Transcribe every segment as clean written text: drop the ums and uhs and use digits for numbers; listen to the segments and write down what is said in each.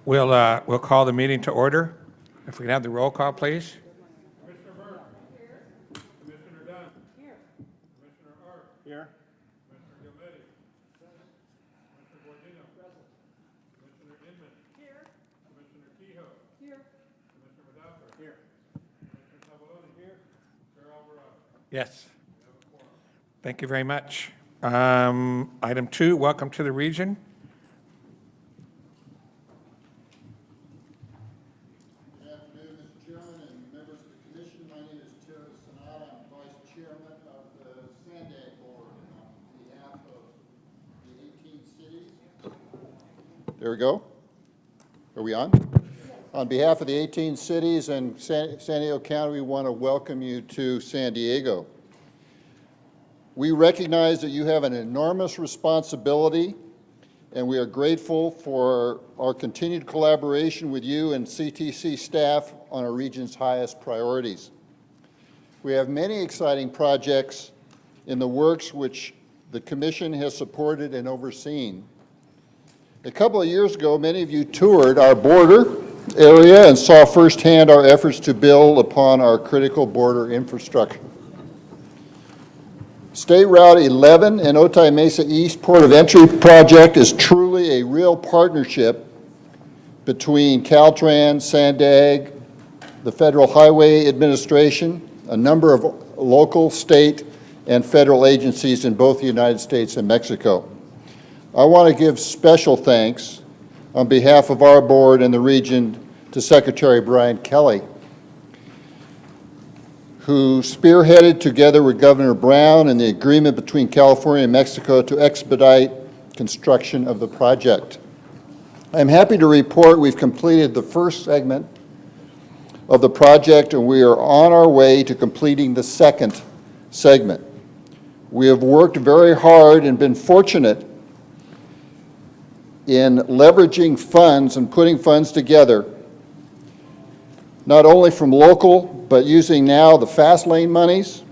We'll call the meeting to order. If we can have the roll call, please. Commissioner Burke. Here. Commissioner Dunn. Here. Commissioner Art. Here. Commissioner Gilmetti. Present. Commissioner Guardino. Present. Commissioner Inman. Here. Commissioner Kehoe. Here. Commissioner Madaffer. Here. Commissioner Tavoloni. Here. Chair Alvarado. Yes. Thank you very much. Item 2, welcome to the region. Good afternoon, Mr. Chairman and members of the commission. My name is Terry Sonata. I'm Vice Chairman of the Sandag Board on behalf of the 18 cities. There we go. Are we on? On behalf of the 18 cities and San Diego County, we want to welcome you to San Diego. We recognize that you have an enormous responsibility, and we are grateful for our continued collaboration with you and CTC staff on our region's highest priorities. We have many exciting projects in the works which the Commission has supported and overseen. A couple of years ago, many of you toured our border area and saw firsthand our efforts to build upon our critical border infrastructure. State Route 11 and Otay Mesa East Port of Entry project is truly a real partnership between Caltrans, Sandag, the Federal Highway Administration, a number of local, state, and federal agencies in both the United States and Mexico. I want to give special thanks on behalf of our board and the region to Secretary Brian Kelly, who spearheaded together with Governor Brown and the agreement between California and Mexico to expedite construction of the project. I'm happy to report we've completed the first segment of the project and we are on our way to completing the second segment. We have worked very hard and been fortunate in leveraging funds and putting funds together, not only from local, but using now the Fastlane monies,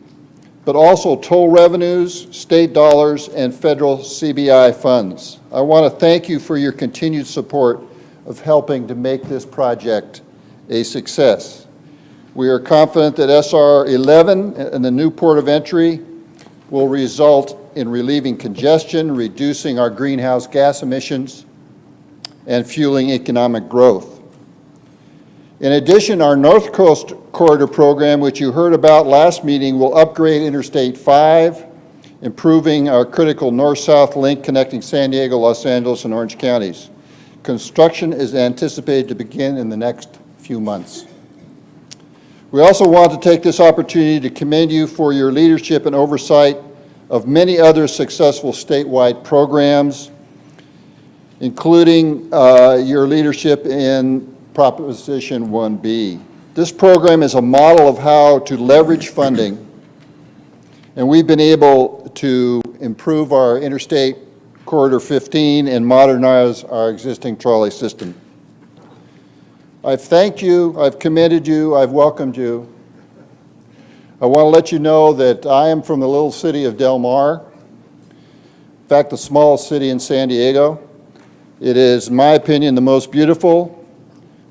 but also toll revenues, state dollars, and federal CBI funds. I want to thank you for your continued support of helping to make this project a success. We are confident that SR 11 and the new port of entry will result in relieving congestion, reducing our greenhouse gas emissions, and fueling economic growth. In addition, our North Coast Corridor program, which you heard about last meeting, will upgrade Interstate 5, improving our critical north-south link connecting San Diego, Los Angeles, and Orange counties. Construction is anticipated to begin in the next few months. We also want to take this opportunity to commend you for your leadership and oversight of many other successful statewide programs, including your leadership in Proposition 1B. This program is a model of how to leverage funding, and we've been able to improve our Interstate Corridor 15 and modernize our existing trolley system. I've thanked you, I've commended you, I've welcomed you. I want to let you know that I am from the little city of Del Mar, in fact, the smallest city in San Diego. It is, in my opinion, the most beautiful,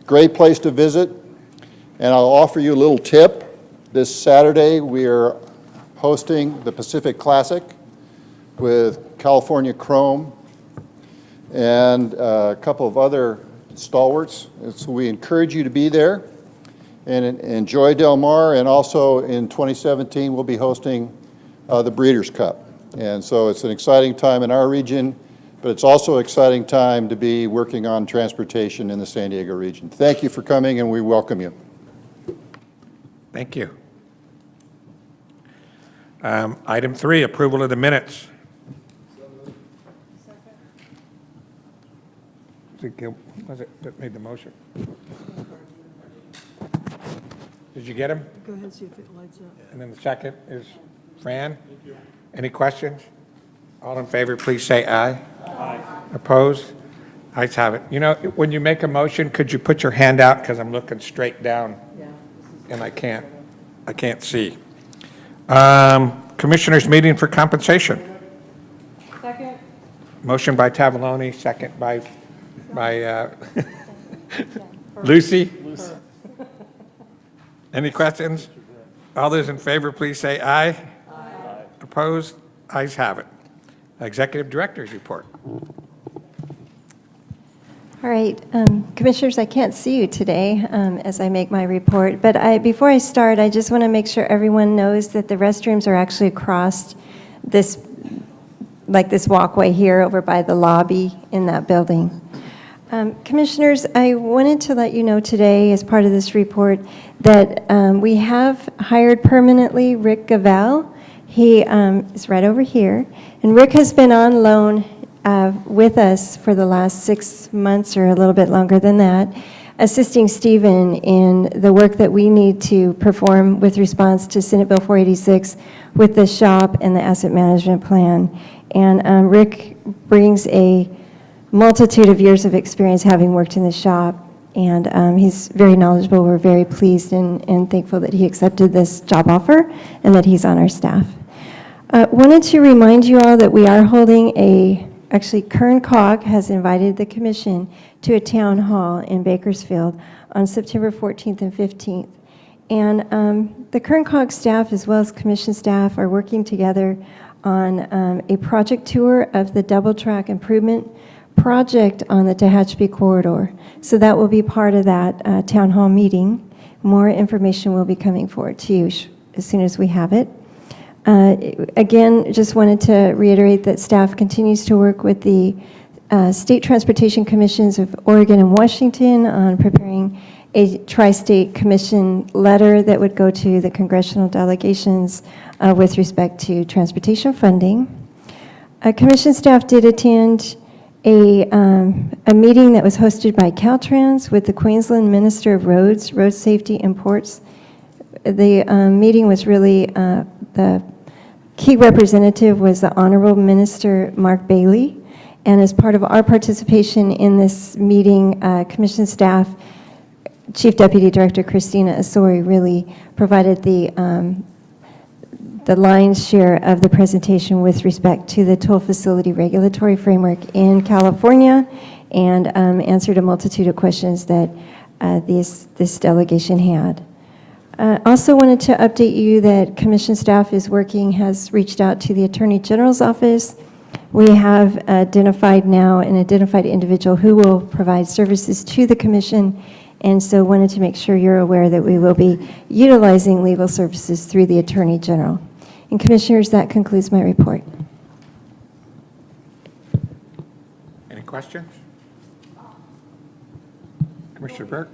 great place to visit, and I'll offer you a little tip. This Saturday, we are hosting the Pacific Classic with California Chrome and a couple of other stalwarts. So we encourage you to be there and enjoy Del Mar, and also in 2017, we'll be hosting the Breeders' Cup. And so it's an exciting time in our region, but it's also an exciting time to be working on transportation in the San Diego region. Thank you for coming, and we welcome you. Thank you. Item 3, approval of the minutes. Was it that made the motion? Did you get him? Go ahead and see if it lights up. And then the second is Fran. Any questions? All in favor, please say aye. Aye. Opposed? Ayes have it. You know, when you make a motion, could you put your hand out? Because I'm looking straight down, and I can't see. Commissioners meeting for compensation. Second. Motion by Tavoloni, second by Lucy? Any questions? All those in favor, please say aye. Aye. Opposed? Ayes have it. Executive Director's report. All right, Commissioners, I can't see you today as I make my report, but before I start, I just want to make sure everyone knows that the restrooms are actually across this, like this walkway here over by the lobby in that building. Commissioners, I wanted to let you know today, as part of this report, that we have hired permanently Rick Gavell. He is right over here, and Rick has been on loan with us for the last 6 months or a little bit longer than that, assisting Stephen in the work that we need to perform with response to Senate Bill 486 with the SHOP and the asset management plan. And Rick brings a multitude of years of experience having worked in the SHOP, and he's very knowledgeable. We're very pleased and thankful that he accepted this job offer and that he's on our staff. Wanted to remind you all that we are holding actually Kern Cog has invited the commission to a town hall in Bakersfield on September 14th and 15th. And the Kern Cog staff as well as commission staff are working together on a project tour of the double track improvement project on the Tehachapi corridor. So that will be part of that town hall meeting. More information will be coming forward to you as soon as we have it. Again, just wanted to reiterate that staff continues to work with the State Transportation Commissions of Oregon and Washington on preparing a tri-state commission letter that would go to the congressional delegations with respect to transportation funding. Commission staff did attend a meeting that was hosted by Caltrans with the Queensland Minister of Roads, Road Safety and Ports. The meeting was really, the key representative was the Honorable Minister Mark Bailey, and as part of our participation in this meeting, Commission staff, Chief Deputy Director Christina Asori really provided the lion's share of the presentation with respect to the toll facility regulatory framework in California, and answered a multitude of questions that this delegation had. Also wanted to update you that commission staff has reached out to the Attorney General's office. We have identified now an identified individual who will provide services to the commission, and so wanted to make sure you're aware that we will be utilizing legal services through the Attorney General. And Commissioners, that concludes my report. Any questions? Commissioner Burke?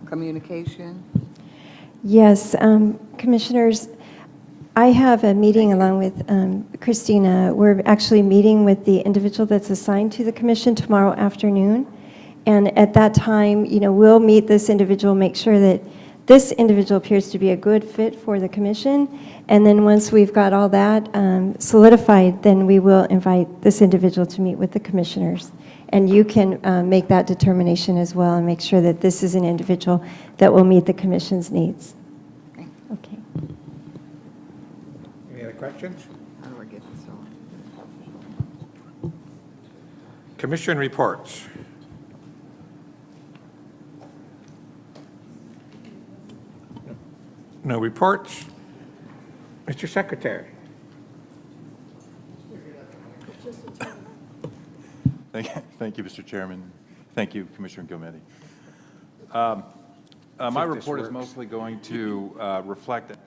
Communication. Yes, Commissioners, I have a meeting along with Christina. We're actually meeting with the individual that's assigned to the commission tomorrow afternoon. And at that time, we'll meet this individual, make sure that this individual appears to be a good fit for the commission. And then once we've got all that solidified, then we will invite this individual to meet with the commissioners. And you can make that determination as well and make sure that this is an individual that will meet the commission's needs. Okay. Any other questions? How do I get this on? Commission reports. No reports. Mr. Secretary. Thank you, Mr. Chairman. Thank you, Commissioner Gilmetti. My report is mostly going to reflect that.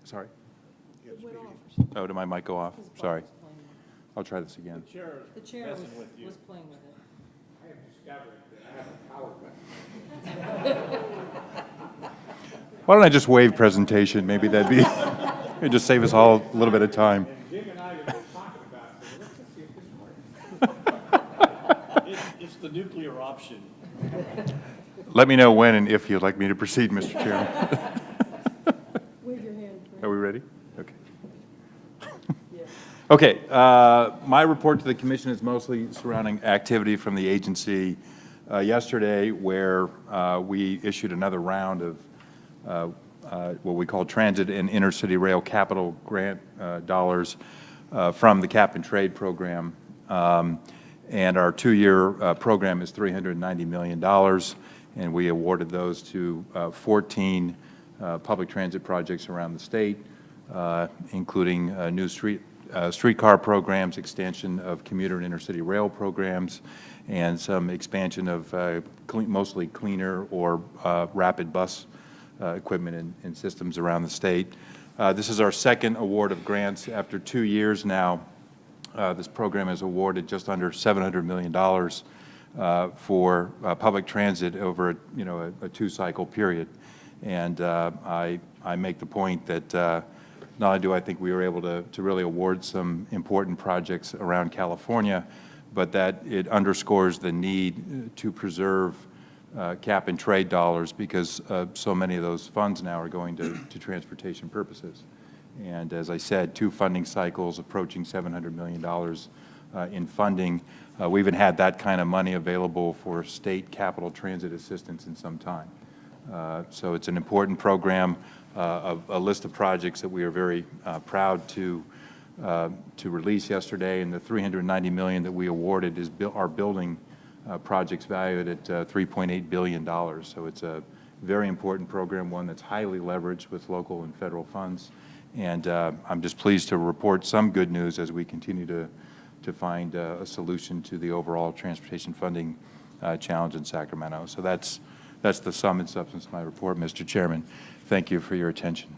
Sorry? Oh, did my mic go off? Sorry. I'll try this again. The chair was playing with it. I have discovered that I have a power button. Why don't I just waive presentation? Maybe that'd be, it'd just save us all a little bit of time. Jim and I were just talking about it, so let's see if this works. It's the nuclear option. Let me know when and if you'd like me to proceed, Mr. Chairman. Wave your hand. Are we ready? Okay. Okay, my report to the commission is mostly surrounding activity from the agency yesterday, where we issued another round of what we call transit and intercity rail capital grant dollars from the Cap and Trade program. And our 2-year program is $390 million, and we awarded those to 14 public transit projects around the state, including new streetcar programs, extension of commuter and intercity rail programs, and some expansion of mostly cleaner or rapid bus equipment and systems around the state. This is our second award of grants after 2 years now. This program has awarded just under $700 million for public transit over a 2-cycle period. And I make the point that not only do I think we were able to really award some important projects around California, but that it underscores the need to preserve cap and trade dollars, because so many of those funds now are going to transportation purposes. And as I said, 2 funding cycles approaching $700 million in funding. We haven't had that kind of money available for state capital transit assistance in some time. So it's an important program, a list of projects that we are very proud to release yesterday, and the $390 million that we awarded is our building projects valued at $3.8 billion. So it's a very important program, one that's highly leveraged with local and federal funds. And I'm just pleased to report some good news as we continue to find a solution to the overall transportation funding challenge in Sacramento. So that's the sum and substance of my report, Mr. Chairman. Thank you for your attention.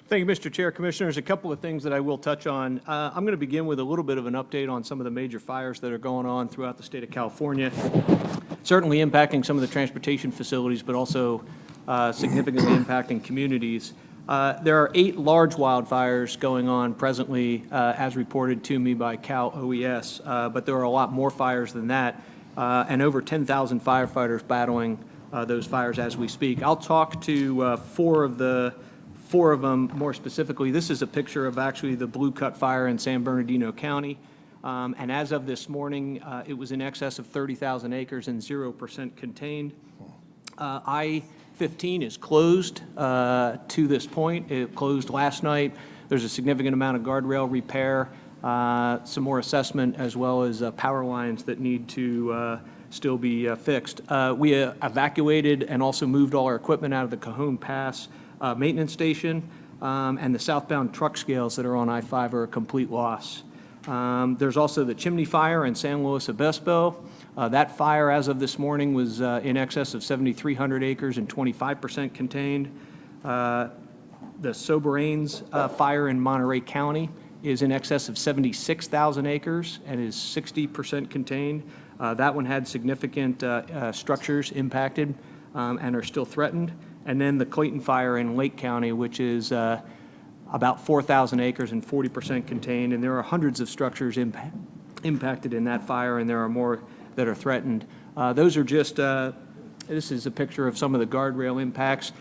Thank you, Mr. Chair. Commissioners, a couple of things that I will touch on. I'm going to begin with a little bit of an update on some of the major fires that are going on throughout the state of California, certainly impacting some of the transportation facilities, but also significantly impacting communities. There are 8 large wildfires going on presently, as reported to me by Cal OES, but there are a lot more fires than that, and over 10,000 firefighters battling those fires as we speak. I'll talk to 4 of them more specifically. This is a picture of actually the Blue Cut Fire in San Bernardino County. And as of this morning, it was in excess of 30,000 acres and 0% contained. I-15 is closed to this point. It closed last night. There's a significant amount of guardrail repair, some more assessment, as well as power lines that need to still be fixed. We evacuated and also moved all our equipment out of the Cajon Pass maintenance station, and the southbound truck scales that are on I-5 are a complete loss. There's also the chimney fire in San Luis Obispo. That fire, as of this morning, was in excess of 7,300 acres and 25% contained. The Soberanes fire in Monterey County is in excess of 76,000 acres and is 60% contained. That one had significant structures impacted and are still threatened. And then the Clayton fire in Lake County, which is about 4,000 acres and 40% contained, and there are hundreds of structures impacted in that fire, and there are more that are threatened. Those are just, this is a picture of some of the guardrail impacts.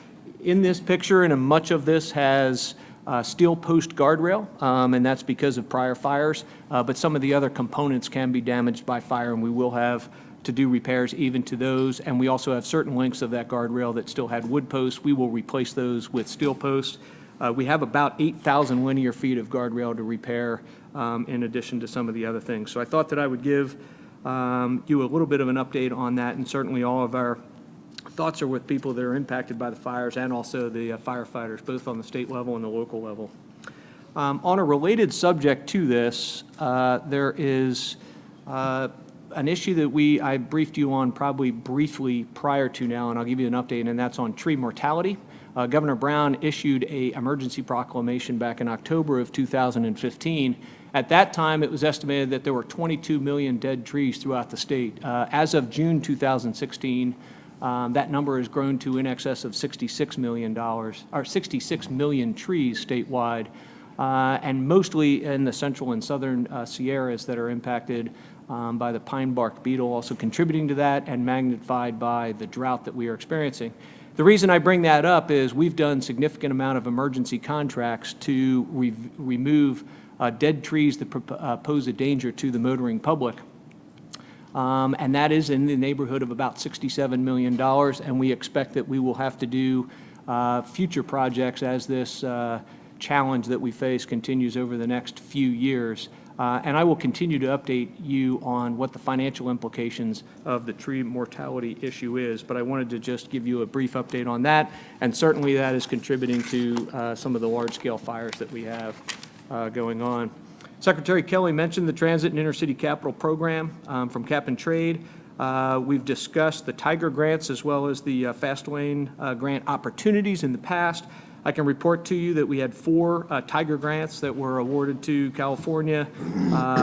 In this picture, and much of this has steel post guardrail, and that's because of prior fires, but some of the other components can be damaged by fire, and we will have to do repairs even to those. And we also have certain lengths of that guardrail that still had wood posts. We will replace those with steel posts. We have about 8,000 linear feet of guardrail to repair, in addition to some of the other things. So I thought that I would give you a little bit of an update on that, and certainly all of our thoughts are with people that are impacted by the fires and also the firefighters, both on the state level and the local level. On a related subject to this, there is an issue that I briefed you on probably briefly prior to now, and I'll give you an update, and that's on tree mortality. Governor Brown issued an emergency proclamation back in October of 2015. At that time, it was estimated that there were 22 million dead trees throughout the state. As of June 2016, that number has grown to in excess of $66 million, or 66 million trees statewide, and mostly in the central and southern Sierras that are impacted by the pine bark beetle, also contributing to that, and magnified by the drought that we are experiencing. The reason I bring that up is we've done significant amount of emergency contracts to remove dead trees that pose a danger to the motoring public. and that is in the neighborhood of about $67 million, and we expect that we will have to do future projects as this challenge that we face continues over the next few years. And I will continue to update you on what the financial implications of the tree mortality issue is, but I wanted to just give you a brief update on that, and certainly that is contributing to some of the large-scale fires that we have going on. Secretary Kelly mentioned the Transit and Intercity Capital Program from Cap and Trade. We've discussed the Tiger grants as well as the Fastlane grant opportunities in the past. I can report to you that we had 4 Tiger grants that were awarded to California,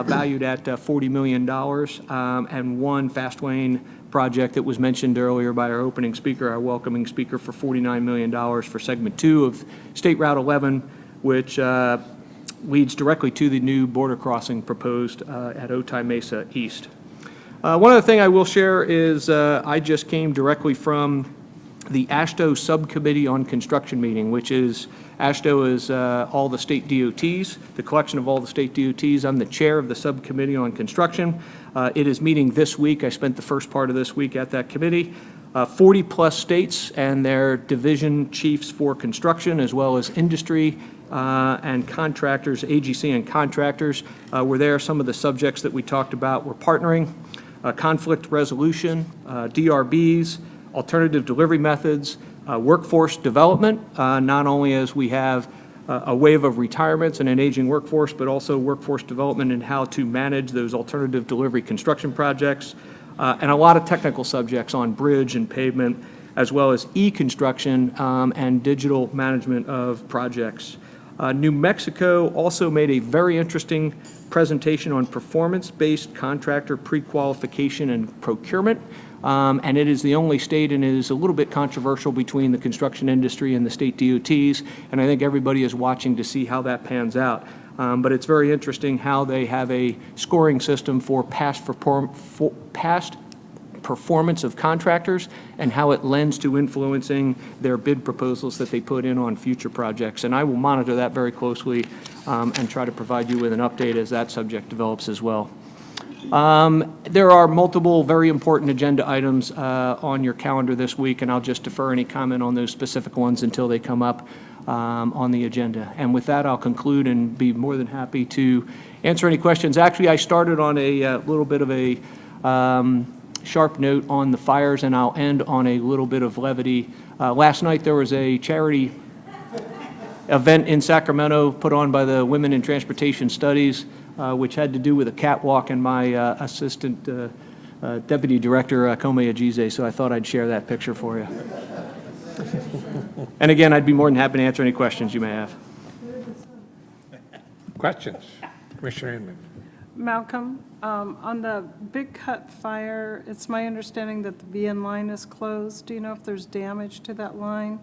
valued at $40 million, and 1 Fastlane project that was mentioned earlier by our opening speaker, our welcoming speaker, for $49 million for Segment 2 of State Route 11, which leads directly to the new border crossing proposed at Otay Mesa East. One other thing I will share is I just came directly from the AASHTO Subcommittee on Construction meeting, which is, AASHTO is all the state DOTs, the collection of all the state DOTs. I'm the chair of the Subcommittee on Construction. It is meeting this week. I spent the first part of this week at that committee. 40-plus states and their division chiefs for construction, as well as industry and contractors, AGC and contractors, were there. Some of the subjects that we talked about were partnering, conflict resolution, DRBs, alternative delivery methods, workforce development, not only as we have a wave of retirements and an aging workforce, but also workforce development and how to manage those alternative delivery construction projects, and a lot of technical subjects on bridge and pavement, as well as e-construction and digital management of projects. New Mexico also made a very interesting presentation on performance-based contractor pre-qualification and procurement. And it is the only state, and it is a little bit controversial between the construction industry and the state DOTs, and I think everybody is watching to see how that pans out. But it's very interesting how they have a scoring system for past performance of contractors and how it lends to influencing their bid proposals that they put in on future projects. And I will monitor that very closely and try to provide you with an update as that subject develops as well. There are multiple very important agenda items on your calendar this week, and I'll just defer any comment on those specific ones until they come up on the agenda. And with that, I'll conclude and be more than happy to answer any questions. Actually, I started on a little bit of a sharp note on the fires, and I'll end on a little bit of levity. Last night, there was a charity event in Sacramento put on by the Women in Transportation Studies, which had to do with a catwalk and my assistant deputy director, Kome Ajize, so I thought I'd share that picture for you. And again, I'd be more than happy to answer any questions you may have. Questions? Commissioner Inman. Malcolm, on the Big Cut fire, it's my understanding that the VN line is closed. Do you know if there's damage to that line?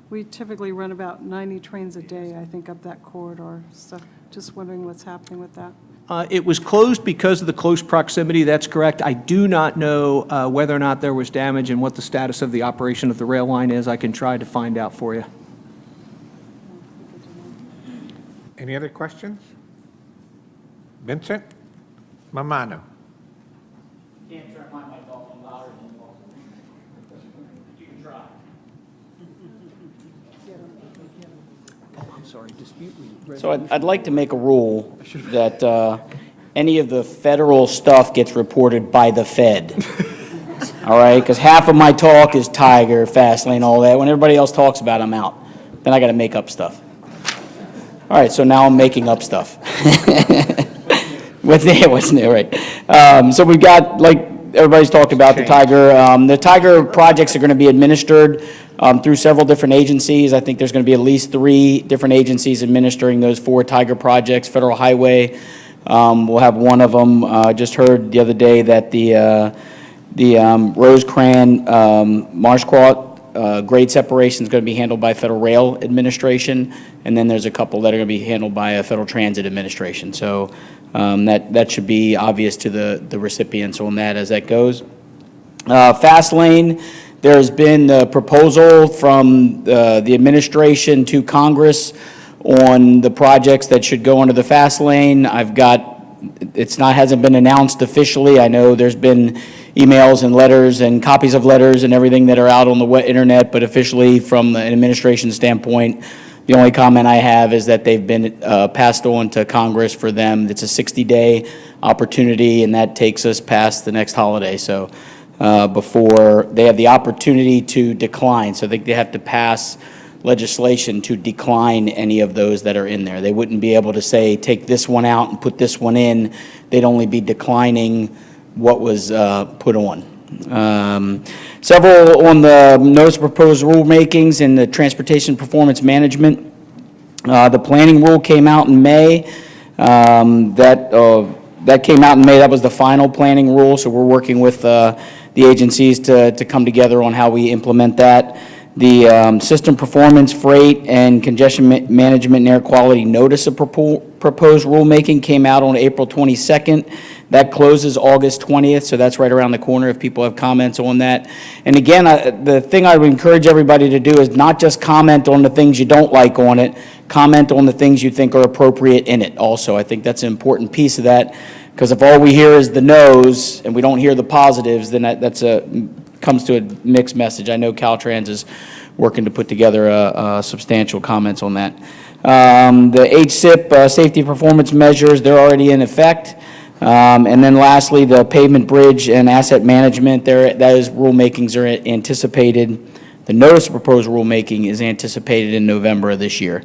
We typically run about 90 trains a day, I think, up that corridor. So just wondering what's happening with that. It was closed because of the close proximity, that's correct. I do not know whether or not there was damage and what the status of the operation of the rail line is. I can try to find out for you. Any other questions? Vincent Mamano. Can't turn my mic off and louder than you all. You can try. I'm sorry, dispute resolution. So I'd like to make a rule that any of the federal stuff gets reported by the Fed. All right? Because half of my talk is Tiger, Fastlane, all that. When everybody else talks about it, I'm out. Then I got to make up stuff. All right, so now I'm making up stuff. What's new, right? So we've got, like everybody's talked about, the Tiger. The Tiger projects are going to be administered through several different agencies. I think there's going to be at least 3 different agencies administering those 4 Tiger projects. Federal Highway will have one of them. Just heard the other day that the Rosecrans Marshquart grade separation is going to be handled by Federal Rail Administration, and then there's a couple that are going to be handled by a Federal Transit Administration. So that should be obvious to the recipients on that as that goes. Fastlane, there's been the proposal from the administration to Congress on the projects that should go under the Fastlane. I've got hasn't been announced officially. I know there's been emails and letters and copies of letters and everything that are out on the internet, but officially from an administration standpoint, the only comment I have is that they've been passed on to Congress for them. It's a 60-day opportunity, and that takes us past the next holiday. So before they have the opportunity to decline, so I think they have to pass legislation to decline any of those that are in there. They wouldn't be able to say, take this one out and put this one in. They'd only be declining what was put on. Several on the notice of proposed rulemakings in the transportation performance management. The planning rule came out in May. That came out in May. That was the final planning rule, so we're working with the agencies to come together on how we implement that. The system performance, freight, and congestion management and air quality notice of proposed rulemaking came out on April 22nd. That closes August 20th, so that's right around the corner if people have comments on that. And again, the thing I would encourage everybody to do is not just comment on the things you don't like on it, comment on the things you think are appropriate in it also. I think that's an important piece of that, because if all we hear is the no's and we don't hear the positives, then comes to a mixed message. I know Caltrans is working to put together substantial comments on that. The HSIP safety performance measures, they're already in effect. And then lastly, the pavement, bridge, and asset management, those rulemakings are anticipated. The notice of proposed rulemaking is anticipated in November of this year.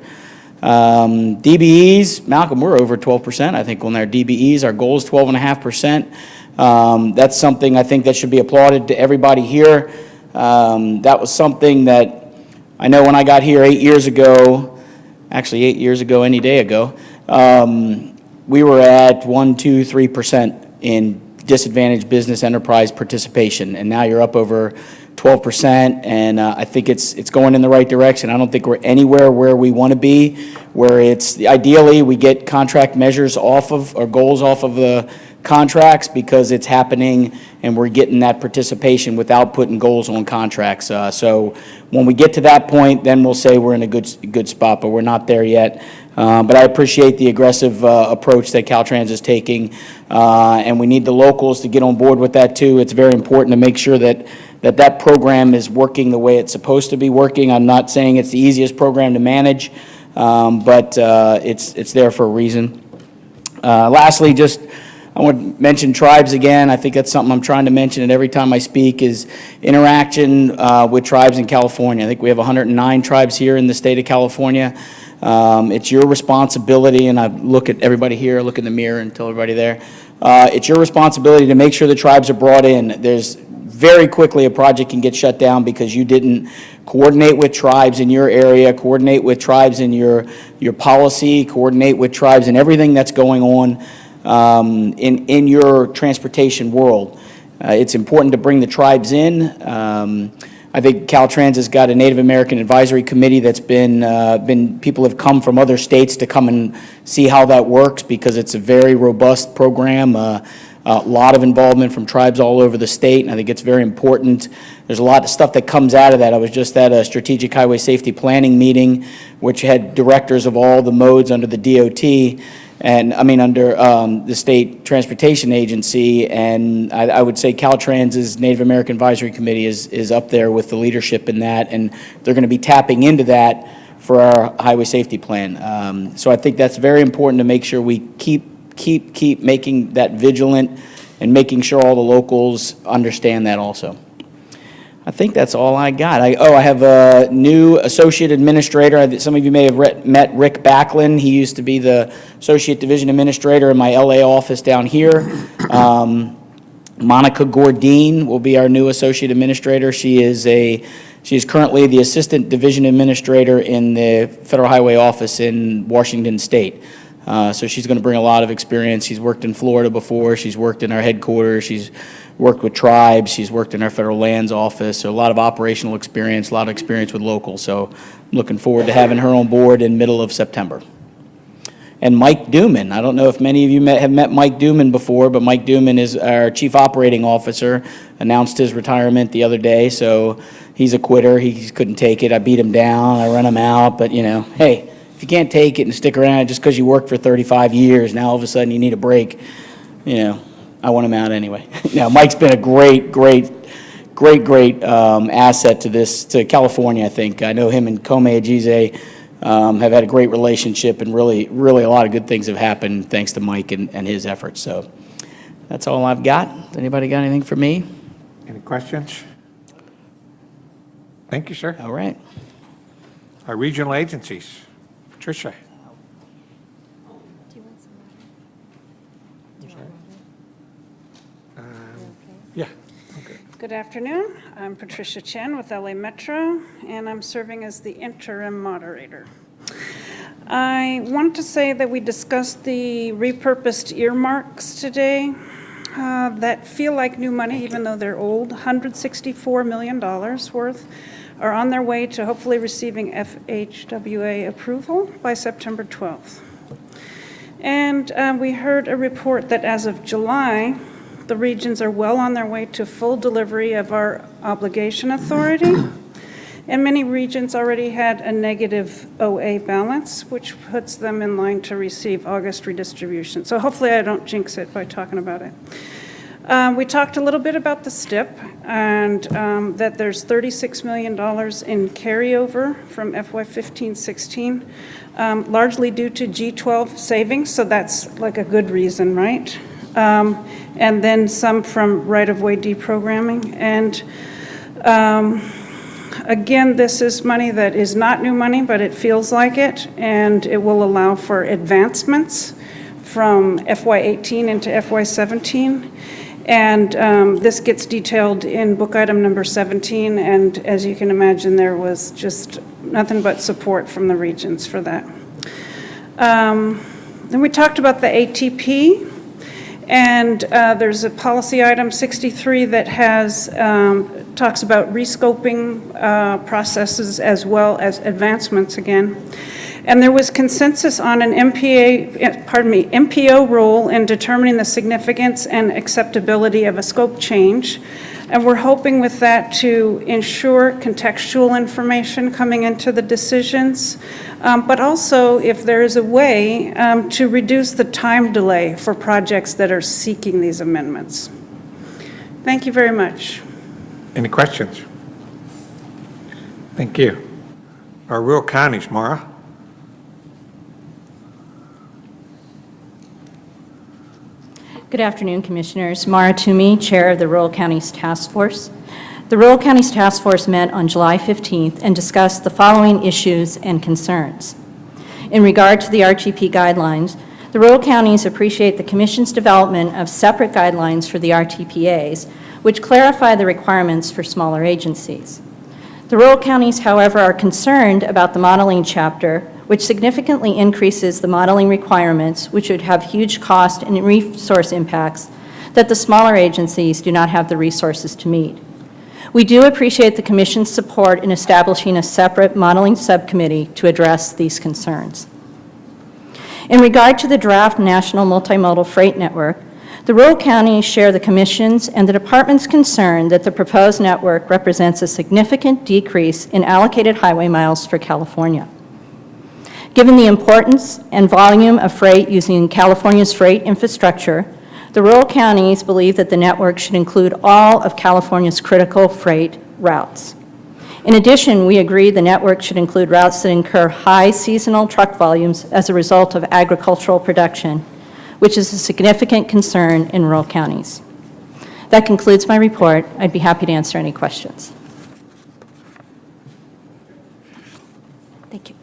DBEs, Malcolm, we're over 12%, I think, on our DBEs. Our goal is 12.5%. That's something I think that should be applauded to everybody here. That was something that I know when I got here 8 years ago, actually 8 years ago, any day ago, we were at 1, 2, 3% in disadvantaged business enterprise participation, and now you're up over 12%, and I think it's going in the right direction. I don't think we're anywhere where we want to be, where it's ideally we get contract measures off of, or goals off of the contracts, because it's happening and we're getting that participation without putting goals on contracts. So when we get to that point, then we'll say we're in a good spot, but we're not there yet. But I appreciate the aggressive approach that Caltrans is taking, and we need the locals to get on board with that too. It's very important to make sure that program is working the way it's supposed to be working. I'm not saying it's the easiest program to manage, but it's there for a reason. Lastly, I want to mention tribes again. I think that's something I'm trying to mention, and every time I speak is interaction with tribes in California. I think we have 109 tribes here in the state of California. It's your responsibility, and I look at everybody here, look in the mirror and tell everybody there, it's your responsibility to make sure the tribes are brought in. There's very quickly a project can get shut down because you didn't coordinate with tribes in your area, coordinate with tribes in your policy, coordinate with tribes in everything that's going on in your transportation world. It's important to bring the tribes in. I think Caltrans has got a Native American Advisory Committee that's been people have come from other states to come and see how that works, because it's a very robust program. A lot of involvement from tribes all over the state, and I think it's very important. There's a lot of stuff that comes out of that. I was just at a strategic highway safety planning meeting, which had directors of all the modes under the DOT, and under the State Transportation Agency, and I would say Caltrans's Native American Advisory Committee is up there with the leadership in that, and they're going to be tapping into that for our highway safety plan. So I think that's very important to make sure we keep making that vigilant and making sure all the locals understand that also. I think that's all I got. I have a new associate administrator. Some of you may have met Rick Backlund. He used to be the associate division administrator in my LA office down here. Monica Gordine will be our new associate administrator. She is currently the assistant division administrator in the Federal Highway Office in Washington State. So she's going to bring a lot of experience. She's worked in Florida before. She's worked in our headquarters. She's worked with tribes. She's worked in our federal lands office. So a lot of operational experience, a lot of experience with locals. So I'm looking forward to having her on board in middle of September. And Mike Duman. I don't know if many of you have met Mike Duman before, but Mike Duman is our chief operating officer, announced his retirement the other day. So he's a quitter. He couldn't take it. I beat him down. I run him out. But, hey, if if you can't take it and stick around just because you worked for 35 years, now all of a sudden you need a break, I want him out anyway. Mike's been a great asset to California, I think. I know him and Kome Ajize have had a great relationship, and really a lot of good things have happened thanks to Mike and his efforts. So that's all I've got. Anybody got anything for me? Any questions? Thank you, sir. All right. Our regional agencies. Patricia. Yeah. Okay. Good afternoon. I'm Patricia Chen with LA Metro, and I'm serving as the interim moderator. I wanted to say that we discussed the repurposed earmarks today that feel like new money, even though they're old. $164 million worth are on their way to hopefully receiving FHWA approval by September 12th. And we heard a report that as of July, the regions are well on their way to full delivery of our obligation authority, and many regions already had a negative OA balance, which puts them in line to receive August redistribution. So hopefully I don't jinx it by talking about it. We talked a little bit about the STIP, and that there's $36 million in carryover from FY15-16, largely due to G12 savings, so that's like a good reason, right? And then some from right-of-way deprogramming. And again, this is money that is not new money, but it feels like it, and it will allow for advancements from FY18 into FY17. And this gets detailed in book item number 17, and as you can imagine, there was just nothing but support from the regions for that. Then we talked about the ATP. And there's a policy item 63 that has talks about rescoping processes as well as advancements again. And there was consensus on an MPO role in determining the significance and acceptability of a scope change. And we're hoping with that to ensure contextual information coming into the decisions, but also if there is a way to reduce the time delay for projects that are seeking these amendments. Thank you very much. Any questions? Thank you. Our rural counties, Mara. Good afternoon, Commissioners. Mara Toomey, Chair of the Rural Counties Task Force. The Rural Counties Task Force met on July 15th and discussed the following issues and concerns. In regard to the RTP guidelines, the rural counties appreciate the Commission's development of separate guidelines for the RTPAs, which clarify the requirements for smaller agencies. The rural counties, however, are concerned about the modeling chapter, which significantly increases the modeling requirements, which would have huge cost and resource impacts that the smaller agencies do not have the resources to meet. We do appreciate the Commission's support in establishing a separate modeling subcommittee to address these concerns. In regard to the draft National Multimodal Freight Network, the rural counties share the Commission's and the Department's concern that the proposed network represents a significant decrease in allocated highway miles for California. Given the importance and volume of freight using California's freight infrastructure, the rural counties believe that the network should include all of California's critical freight routes. In addition, we agree the network should include routes that incur high seasonal truck volumes as a result of agricultural production, which is a significant concern in rural counties. That concludes my report. I'd be happy to answer any questions. Thank you.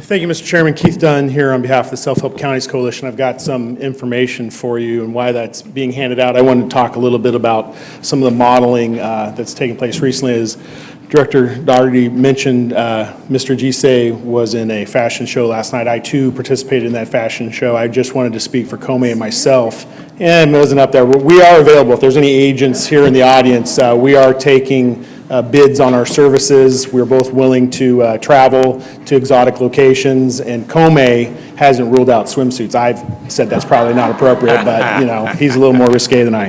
Thank you, Mr. Chairman. Keith Dunn here on behalf of the Self-Help Counties Coalition. I've got some information for you and why that's being handed out. I wanted to talk a little bit about some of the modeling that's taken place recently. As Director Daugherty mentioned, Mr. Gise was in a fashion show last night. I, too, participated in that fashion show. I just wanted to speak for Kome and myself, and I wasn't up there. We are available. If there's any agents here in the audience, we are taking bids on our services. We're both willing to travel to exotic locations, and Kome hasn't ruled out swimsuits. I've said that's probably not appropriate, but, you know, he's a little more risque than I.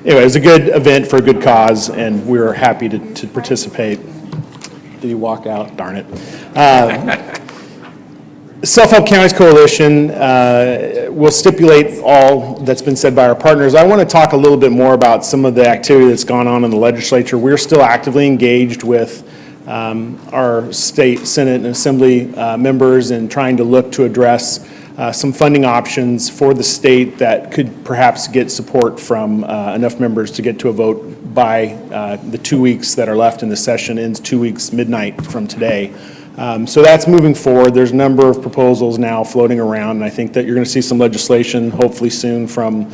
Anyway, it was a good event for a good cause, and we were happy to participate. Did he walk out? Darn it. Self-Help Counties Coalition will stipulate all that's been said by our partners. I want to talk a little bit more about some of the activity that's gone on in the legislature. We're still actively engaged with our state Senate and Assembly members and trying to look to address some funding options for the state that could perhaps get support from enough members to get to a vote by the 2 weeks that are left in the session. Ends 2 weeks midnight from today. So that's moving forward. There's a number of proposals now floating around, and I think that you're going to see some legislation hopefully soon from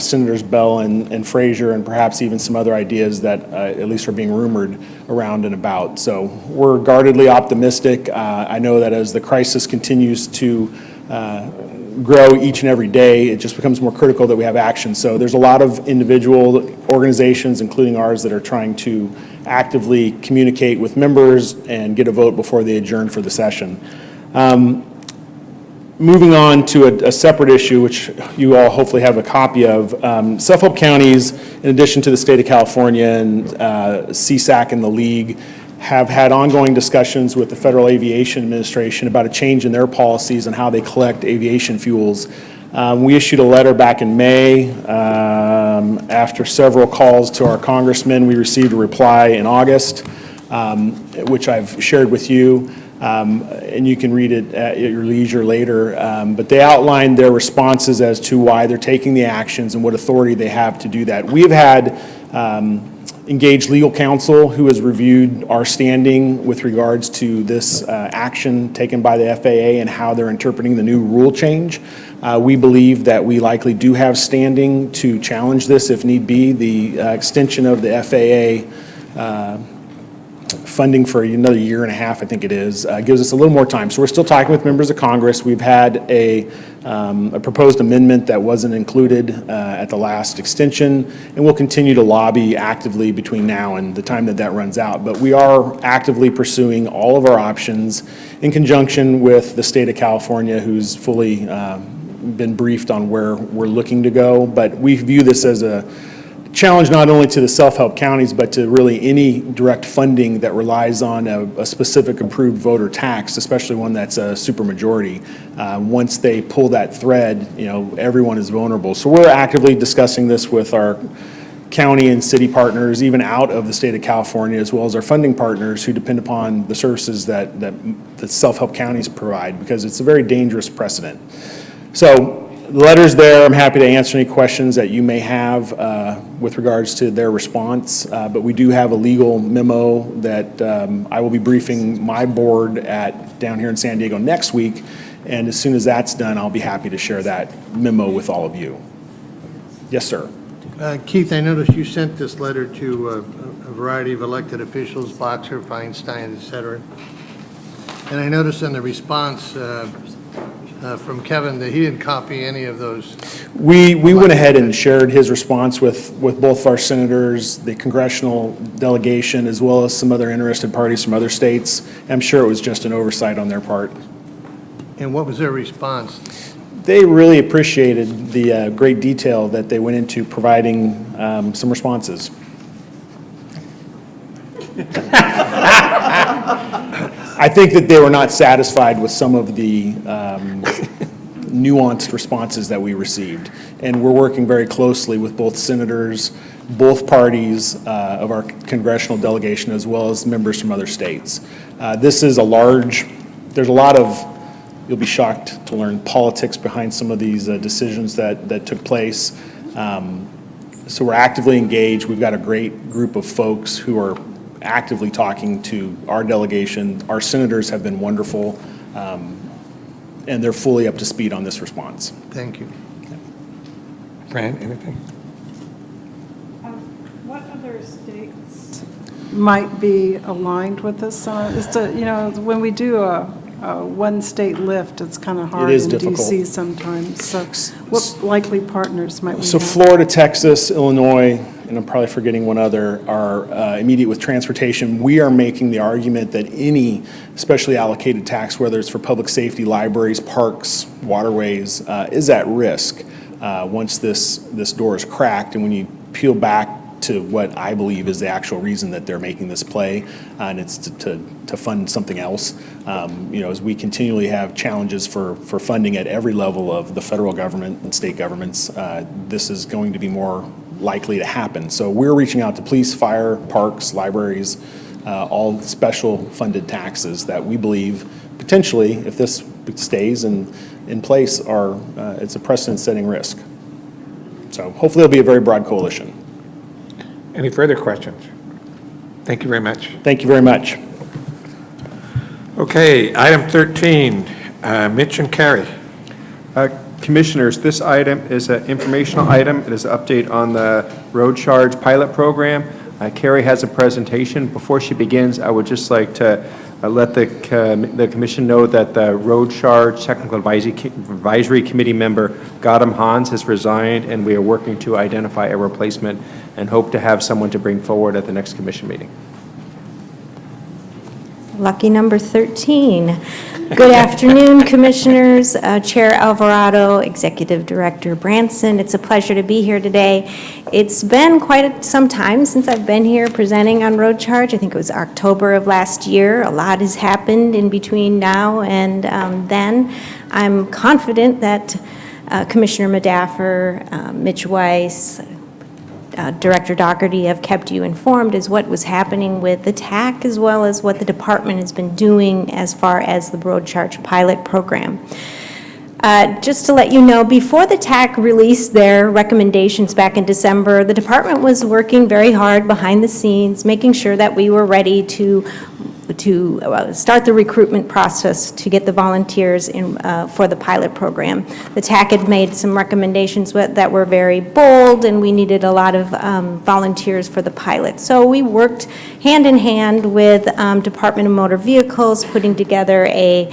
Senators Bell and Frazier, and perhaps even some other ideas that at least are being rumored around and about. So we're guardedly optimistic. I know that as the crisis continues to grow each and every day, it just becomes more critical that we have action. So there's a lot of individual organizations, including ours, that are trying to actively communicate with members and get a vote before they adjourn for the session. Moving on to a separate issue, which you all hopefully have a copy of, Self-Help Counties, in addition to the state of California and CSAC and the League, have had ongoing discussions with the Federal Aviation Administration about a change in their policies on how they collect aviation fuels. We issued a letter back in May. After several calls to our congressman, we received a reply in August, which I've shared with you, and you can read it at your leisure later. But they outlined their responses as to why they're taking the actions and what authority they have to do that. We've had engaged legal counsel who has reviewed our standing with regards to this action taken by the FAA and how they're interpreting the new rule change. We believe that we likely do have standing to challenge this if need be. The extension of the FAA funding for another year and a half, I think it is, gives us a little more time. So we're still talking with members of Congress. We've had a proposed amendment that wasn't included at the last extension, and we'll continue to lobby actively between now and the time that that runs out. But we are actively pursuing all of our options in conjunction with the state of California, who's fully been briefed on where we're looking to go. But we view this as a challenge not only to the self-help counties, but to really any direct funding that relies on a specific approved voter tax, especially one that's a supermajority. Once they pull that thread, you know, everyone is vulnerable. So we're actively discussing this with our county and city partners, even out of the state of California, as well as our funding partners who depend upon the services that self-help counties provide, because it's a very dangerous precedent. So the letter's there. I'm happy to answer any questions that you may have with regards to their response, but we do have a legal memo that I will be briefing my board down here in San Diego next week, and as soon as that's done, I'll be happy to share that memo with all of you. Yes, sir. Keith, I noticed you sent this letter to a variety of elected officials, Boxer, Feinstein, et cetera, and I noticed in the response from Kevin that he didn't copy any of those. We went ahead and shared his response with both our senators, the congressional delegation, as well as some other interested parties from other states. I'm sure it was just an oversight on their part. And what was their response? They really appreciated the great detail that they went into providing some responses. I think that they were not satisfied with some of the nuanced responses that we received. And we're working very closely with both senators, both parties of our congressional delegation, as well as members from other states. This is there's a lot of, you'll be shocked to learn, politics behind some of these decisions that took place. So we're actively engaged. We've got a great group of folks who are actively talking to our delegation. Our senators have been wonderful, and they're fully up to speed on this response. Thank you. Fran, anything? What other states might be aligned with this? When we do a one-state lift, it's kind of hard in DC sometimes. So what likely partners might we have? So Florida, Texas, Illinois, and I'm probably forgetting one other, are immediate with transportation. We are making the argument that any specially allocated tax, whether it's for public safety, libraries, parks, waterways, is at risk once this door is cracked. And when you peel back to what I believe is the actual reason that they're making this play, and it's to fund something else. As we continually have challenges for funding at every level of the federal government and state governments, this is going to be more likely to happen. So we're reaching out to police, fire, parks, libraries, all special funded taxes that we believe potentially, if this stays in place, it's a precedent-setting risk. So hopefully it'll be a very broad coalition. Any further questions? Thank you very much. Thank you very much. Okay, item 13, Mitch and Carrie. Commissioners, this item is an informational item. It is an update on the road charge pilot program. Carrie has a presentation. Before she begins, I would just like to let the commission know that the road charge technical advisory committee member Gautam Hans has resigned, and we are working to identify a replacement and hope to have someone to bring forward at the next commission meeting. Lucky number 13. Good afternoon, Commissioners, Chair Alvarado, Executive Director Branson. It's a pleasure to be here today. It's been quite some time since I've been here presenting on road charge. I think it was October of last year. A lot has happened in between now and then. I'm confident that Commissioner Madaffer, Mitch Weiss, Director Dougherty have kept you informed as what was happening with the TAC as well as what the department has been doing as far as the road charge pilot program. Just to let you know, before the TAC released their recommendations back in December, the department was working very hard behind the scenes, making sure that we were ready to start the recruitment process to get the volunteers in for the pilot program. The TAC had made some recommendations that were very bold, and we needed a lot of volunteers for the pilot. So we worked hand in hand with Department of Motor Vehicles, putting together a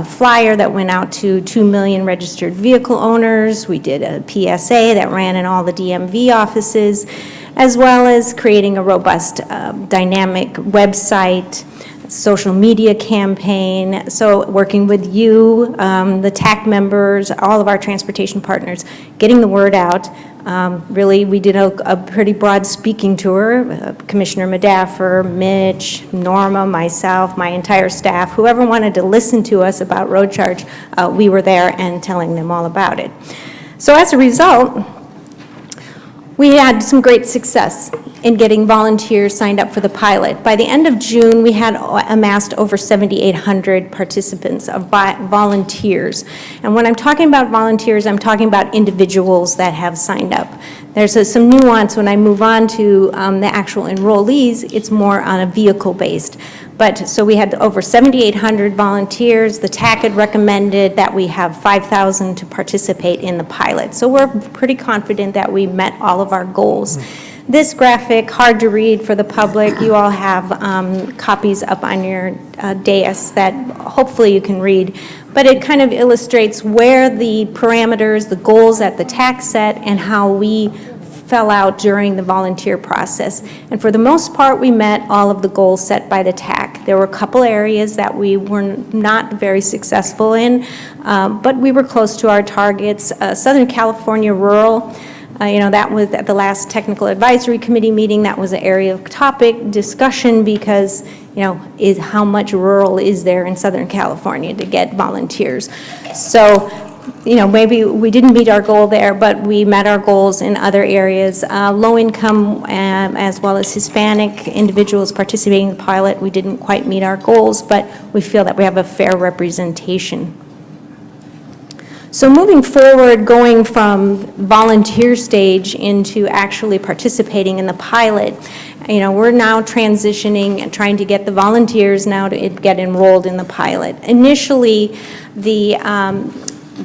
flyer that went out to 2 million registered vehicle owners. We did a PSA that ran in all the DMV offices, as well as creating a robust dynamic website, social media campaign. So working with you, the TAC members, all of our transportation partners, getting the word out. Really, we did a pretty broad speaking tour. Commissioner Madaffer, Mitch, Norma, myself, my entire staff, whoever wanted to listen to us about road charge, we were there and telling them all about it. So as a result, we had some great success in getting volunteers signed up for the pilot. By the end of June, we had amassed over 7,800 participants of volunteers. And when I'm talking about volunteers, I'm talking about individuals that have signed up. There's some nuance when I move on to the actual enrollees. It's more on a vehicle-based. But so we had over 7,800 volunteers. The TAC had recommended that we have 5,000 to participate in the pilot. So we're pretty confident that we met all of our goals. This graphic, hard to read for the public. You all have copies up on your dais that hopefully you can read. But it kind of illustrates where the parameters, the goals that the TAC set, and how we fell out during the volunteer process. And for the most part, we met all of the goals set by the TAC. There were a couple areas that we were not very successful in, but we were close to our targets. Southern California rural, that was at the last technical advisory committee meeting. That was an area of topic discussion because, is how much rural is there in Southern California to get volunteers. So, maybe we didn't meet our goal there, but we met our goals in other areas. Low income as well as Hispanic individuals participating in the pilot, we didn't quite meet our goals, but we feel that we have a fair representation. So moving forward, going from volunteer stage into actually participating in the pilot, we're now transitioning and trying to get the volunteers now to get enrolled in the pilot. Initially,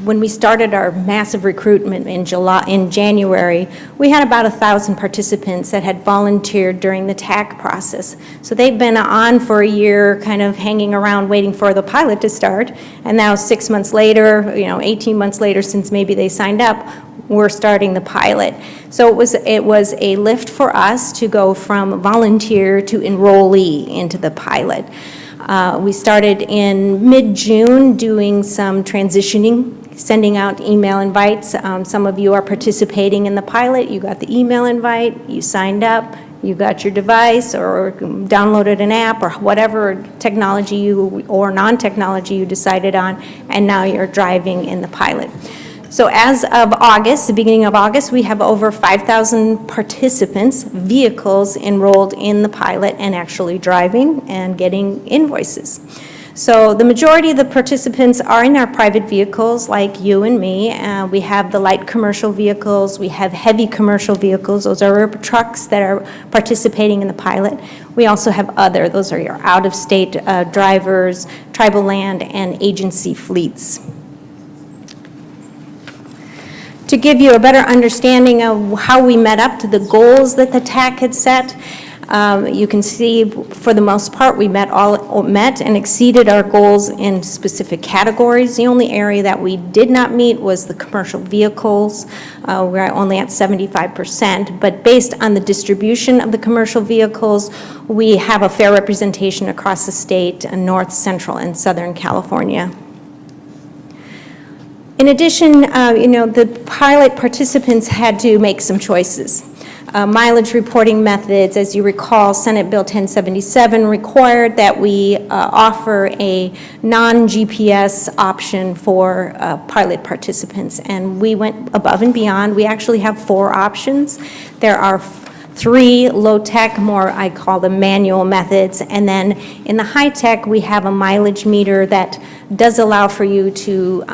when we started our massive recruitment in January, we had about 1,000 participants that had volunteered during the TAC process. So they've been on for a year, kind of hanging around waiting for the pilot to start. And now 6 months later, 18 months later since maybe they signed up, we're starting the pilot. So it was a lift for us to go from volunteer to enrollee into the pilot. We started in mid-June doing some transitioning, sending out email invites. Some of you are participating in the pilot. You got the email invite, you signed up, you got your device or downloaded an app or whatever technology or non-technology you decided on, and now you're driving in the pilot. So as of August, the beginning of August, we have over 5,000 participants, vehicles enrolled in the pilot and actually driving and getting invoices. So the majority of the participants are in our private vehicles like you and me. We have the light commercial vehicles, we have heavy commercial vehicles, those are trucks that are participating in the pilot. We also have other, those are your out-of-state drivers, tribal land, and agency fleets. To give you a better understanding of how we met up to the goals that the TAC had set, you can see for the most part we met and exceeded our goals in specific categories. The only area that we did not meet was the commercial vehicles. We're only at 75%, but based on the distribution of the commercial vehicles, we have a fair representation across the state, North, Central, and Southern California. In addition, the pilot participants had to make some choices. Mileage reporting methods, as you recall, Senate Bill 1077 required that we offer a non-GPS option for pilot participants, and we went above and beyond. We actually have 4 options. There are 3 low-tech, more I call them manual methods, and then in the high-tech we have a mileage meter that does allow for you to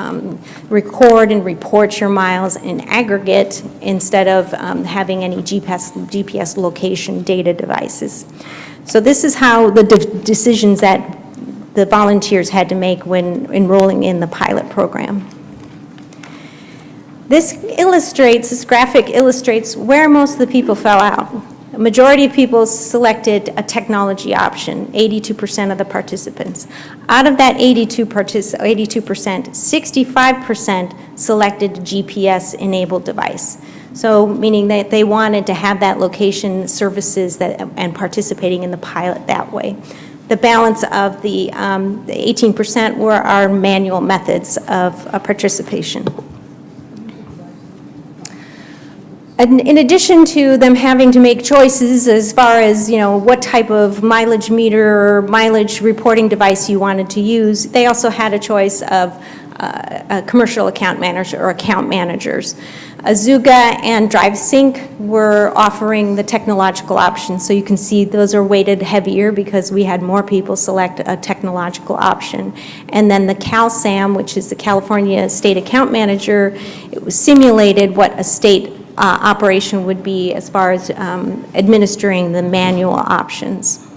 record and report your miles in aggregate instead of having any GPS location data devices. So this is how the decisions that the volunteers had to make when enrolling in the pilot program. This graphic illustrates where most of the people fell out. A majority of people selected a technology option, 82% of the participants. Out of that 82%, 65% selected a GPS-enabled device. So meaning that they wanted to have that location services and participating in the pilot that way. The balance of the 18% were our manual methods of participation. In addition to them having to make choices as far as, what type of mileage meter or mileage reporting device you wanted to use, they also had a choice of a commercial account manager or account managers. Azuga and DriveSync were offering the technological options, so you can see those are weighted heavier because we had more people select a technological option. And then the CalSAM, which is the California State Account Manager, it was simulated what a state operation would be as far as administering the manual options.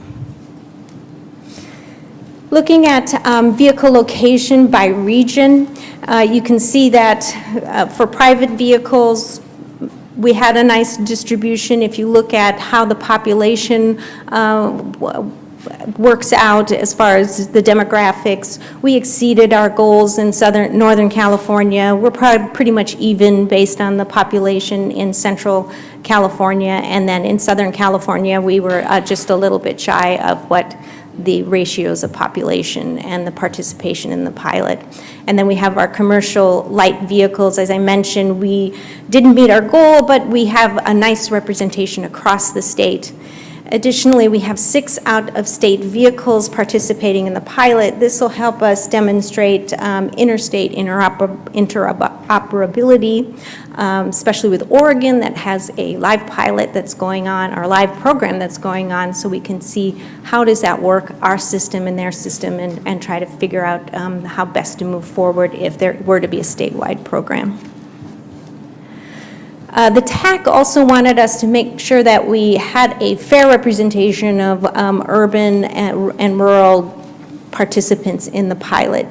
Looking at vehicle location by region, you can see that for private vehicles, we had a nice distribution. If you look at how the population works out as far as the demographics, we exceeded our goals in Northern California. We're pretty much even based on the population in Central California, and then in Southern California, we were just a little bit shy of what the ratios of population and the participation in the pilot. And then we have our commercial light vehicles. As I mentioned, we didn't meet our goal, but we have a nice representation across the state. Additionally, we have 6 out-of-state vehicles participating in the pilot. This will help us demonstrate interstate interoperability, especially with Oregon that has a live pilot that's going on, or live program that's going on, so we can see how does that work, our system and their system, and try to figure out how best to move forward if there were to be a statewide program. The TAC also wanted us to make sure that we had a fair representation of urban and rural participants in the pilot.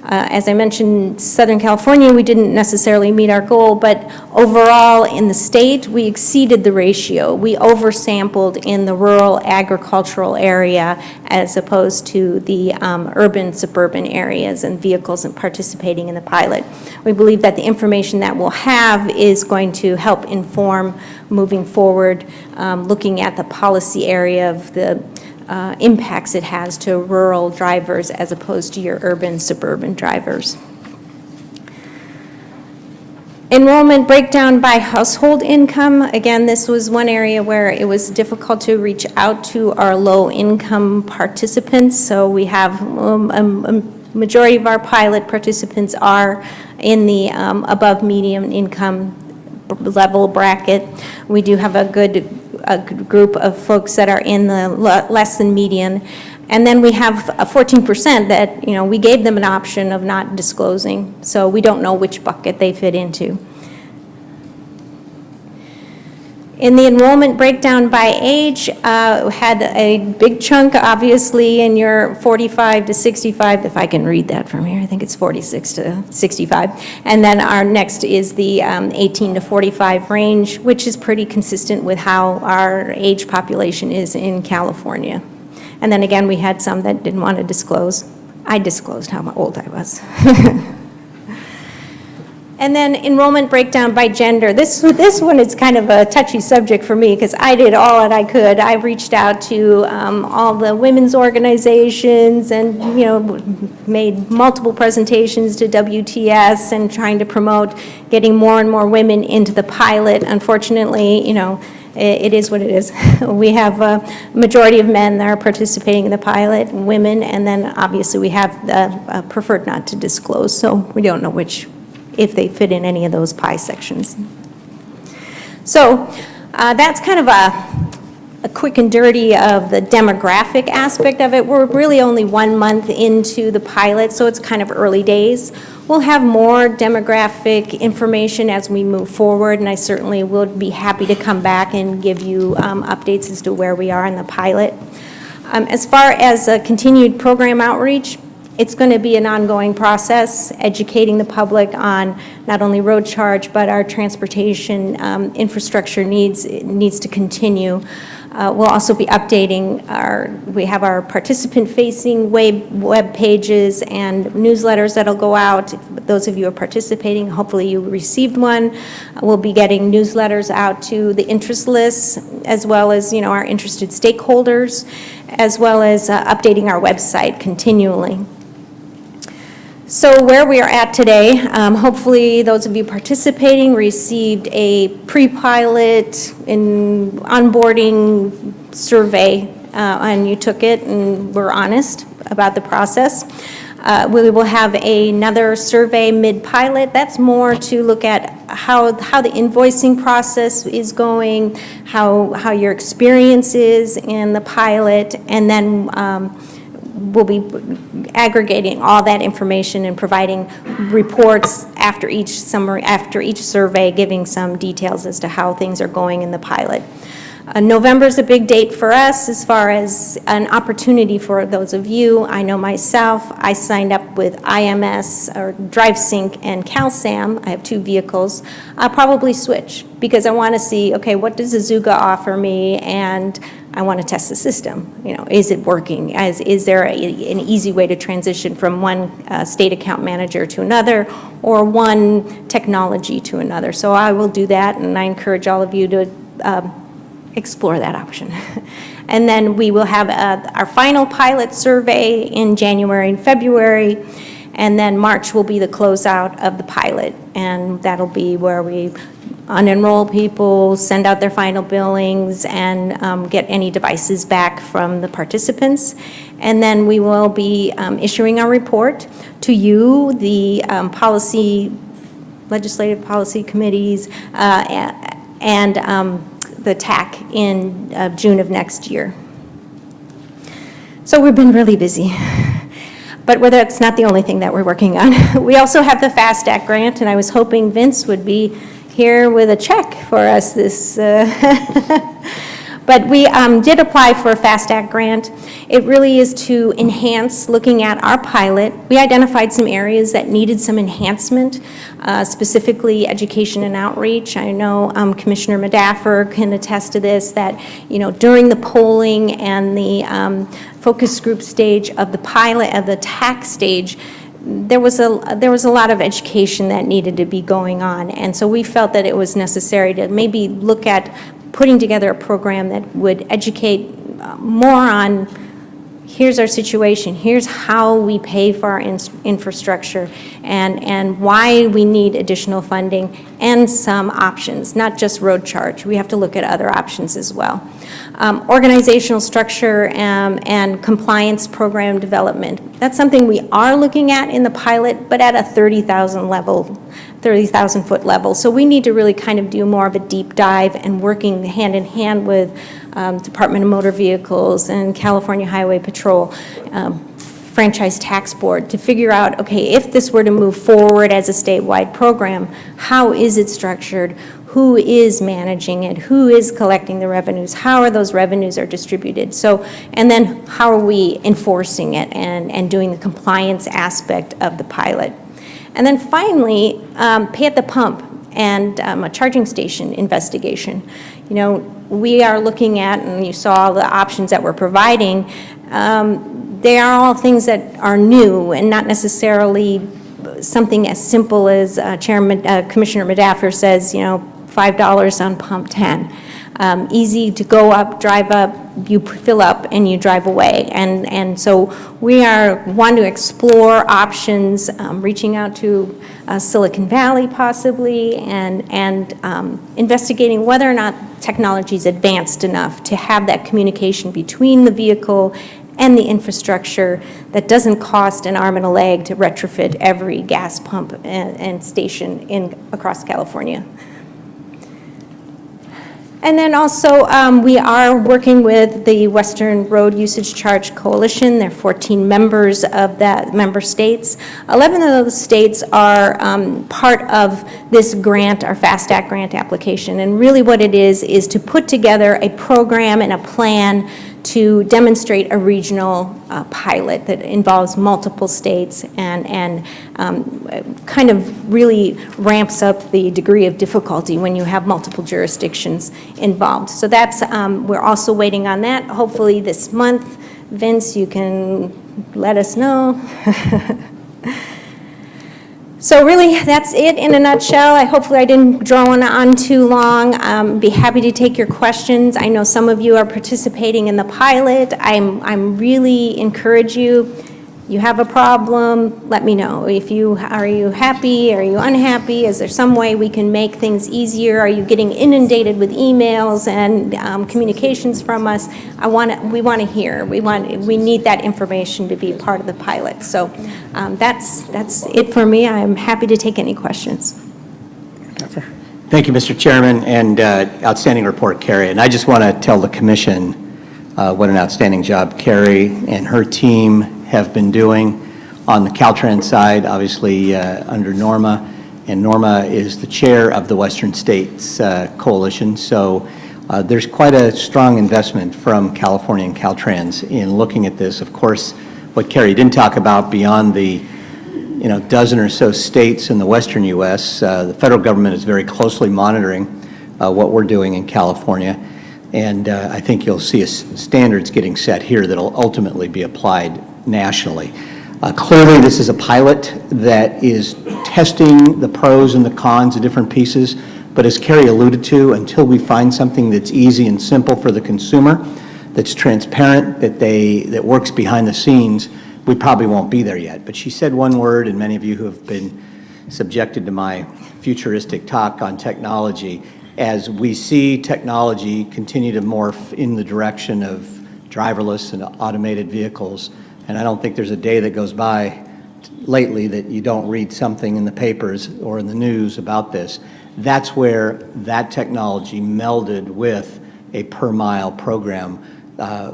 As I mentioned, Southern California, we didn't necessarily meet our goal, but overall in the state, we exceeded the ratio. We oversampled in the rural agricultural area as opposed to the urban, suburban areas and vehicles and participating in the pilot. We believe that the information that we'll have is going to help inform moving forward, looking at the policy area of the impacts it has to rural drivers as opposed to your urban, suburban drivers. Enrollment breakdown by household income. Again, this was one area where it was difficult to reach out to our low-income participants. So we have a majority of our pilot participants are in the above median income level bracket. We do have a good group of folks that are in the less than median. And then we have a 14% that, we gave them an option of not disclosing. So we don't know which bucket they fit into. In the enrollment breakdown by age, had a big chunk, obviously, in your 45 to 65, if I can read that from here, I think it's 46 to 65. And then our next is the 18 to 45 range, which is pretty consistent with how our age population is in California. And then again, we had some that didn't want to disclose. I disclosed how old I was. And then enrollment breakdown by gender. This one is kind of a touchy subject for me because I did all that I could. I reached out to all the women's organizations and, made multiple presentations to WTS and trying to promote getting more and more women into the pilot. Unfortunately, it is what it is. We have a majority of men that are participating in the pilot, women, and then obviously we have preferred not to disclose, so we don't know if they fit in any of those pie sections. So that's kind of a quick and dirty of the demographic aspect of it. We're really only 1 month into the pilot, so it's kind of early days. We'll have more demographic information as we move forward, and I certainly will be happy to come back and give you updates as to where we are in the pilot. As far as continued program outreach, it's going to be an ongoing process, educating the public on not only road charge, but our transportation infrastructure needs to continue. We'll also be updating we have our participant-facing web pages and newsletters that'll go out. Those of you who are participating, hopefully you received one. We'll be getting newsletters out to the interest lists, as well as, our interested stakeholders, as well as updating our website continually. So where we are at today, hopefully those of you participating received a pre-pilot in onboarding survey, and you took it and were honest about the process. We will have another survey mid-pilot. That's more to look at how the invoicing process is going, how your experience is in the pilot, and then we'll be aggregating all that information and providing reports after each survey, giving some details as to how things are going in the pilot. November is a big date for us as far as an opportunity for those of you. I know myself, I signed up with IMS or DriveSync and CalSam. I have 2 vehicles. I'll probably switch because I want to see, okay, what does Azuga offer me, and I want to test the system. Is it working? Is there an easy way to transition from one state account manager to another, or one technology to another? So I will do that, and I encourage all of you to explore that option. And then we will have our final pilot survey in January and February, and then March will be the closeout of the pilot, and that'll be where we unenroll people, send out their final billings, and get any devices back from the participants. And then we will be issuing our report to you, the legislative policy committees, and the TAC in June of next year. So we've been really busy. But that's not the only thing that we're working on. We also have the FAST Act grant, and I was hoping Vince would be here with a check for us this. But we did apply for a FAST Act grant. It really is to enhance looking at our pilot. We identified some areas that needed some enhancement, specifically education and outreach. I know Commissioner Madaffer can attest to this, that, you know, during the polling and the focus group stage of the pilot, of the TAC stage, there was a lot of education that needed to be going on. And so we felt that it was necessary to maybe look at putting together a program that would educate more on, here's our situation, here's how we pay for our infrastructure, and why we need additional funding, and some options, not just road charge. We have to look at other options as well. Organizational structure and compliance program development. That's something we are looking at in the pilot, but at a 30,000-foot level. So we need to really kind of do more of a deep dive and working hand in hand with Department of Motor Vehicles and California Highway Patrol, Franchise Tax Board, to figure out, okay, if this were to move forward as a statewide program, how is it structured? Who is managing it? Who is collecting the revenues? How are those revenues are distributed? So, and then how are we enforcing it and doing the compliance aspect of the pilot? And then finally, pay at the pump and a charging station investigation. You know, we are looking at, and you saw the options that we're providing, they are all things that are new and not necessarily something as simple as Commissioner Madaffer says, you know, $5 on pump 10. Easy to go up, drive up, you fill up, and you drive away. And so we want to explore options, reaching out to Silicon Valley possibly, and investigating whether or not technology is advanced enough to have that communication between the vehicle and the infrastructure that doesn't cost an arm and a leg to retrofit every gas pump and station across California. And then also, we are working with the Western Road Usage Charge Coalition. There are 14 members of that member states. 11 of those states are part of this grant, our FAST Act grant application. And really what it is to put together a program and a plan to demonstrate a regional pilot that involves multiple states and kind of really ramps up the degree of difficulty when you have multiple jurisdictions involved. So that's, we're also waiting on that. Hopefully this month, Vince, you can let us know. So really, that's it in a nutshell. Hopefully I didn't drone on too long. Be happy to take your questions. I know some of you are participating in the pilot. I'm really encourage you. You have a problem, let me know. Are you happy? Are you unhappy? Is there some way we can make things easier? Are you getting inundated with emails and communications from us? We want to hear. We need that information to be part of the pilot. So that's it for me. I'm happy to take any questions. Thank you, Mr. Chairman, and outstanding report, Carrie. And I just want to tell the commission what an outstanding job Carrie and her team have been doing on the Caltrans side, obviously under Norma, and Norma is the chair of the Western States Coalition. So there's quite a strong investment from California and Caltrans in looking at this. Of course, what Carrie didn't talk about beyond the dozen or so states in the western U.S., the federal government is very closely monitoring what we're doing in California. And I think you'll see standards getting set here that will ultimately be applied nationally. Clearly, this is a pilot that is testing the pros and the cons of different pieces, but as Carrie alluded to, until we find something that's easy and simple for the consumer, that's transparent, that works behind the scenes, we probably won't be there yet. But she said one word, and many of you who have been subjected to my futuristic talk on technology, as we see technology continue to morph in the direction of driverless and automated vehicles, and I don't think there's a day that goes by lately that you don't read something in the papers or in the news about this. That's where that technology melded with a per-mile program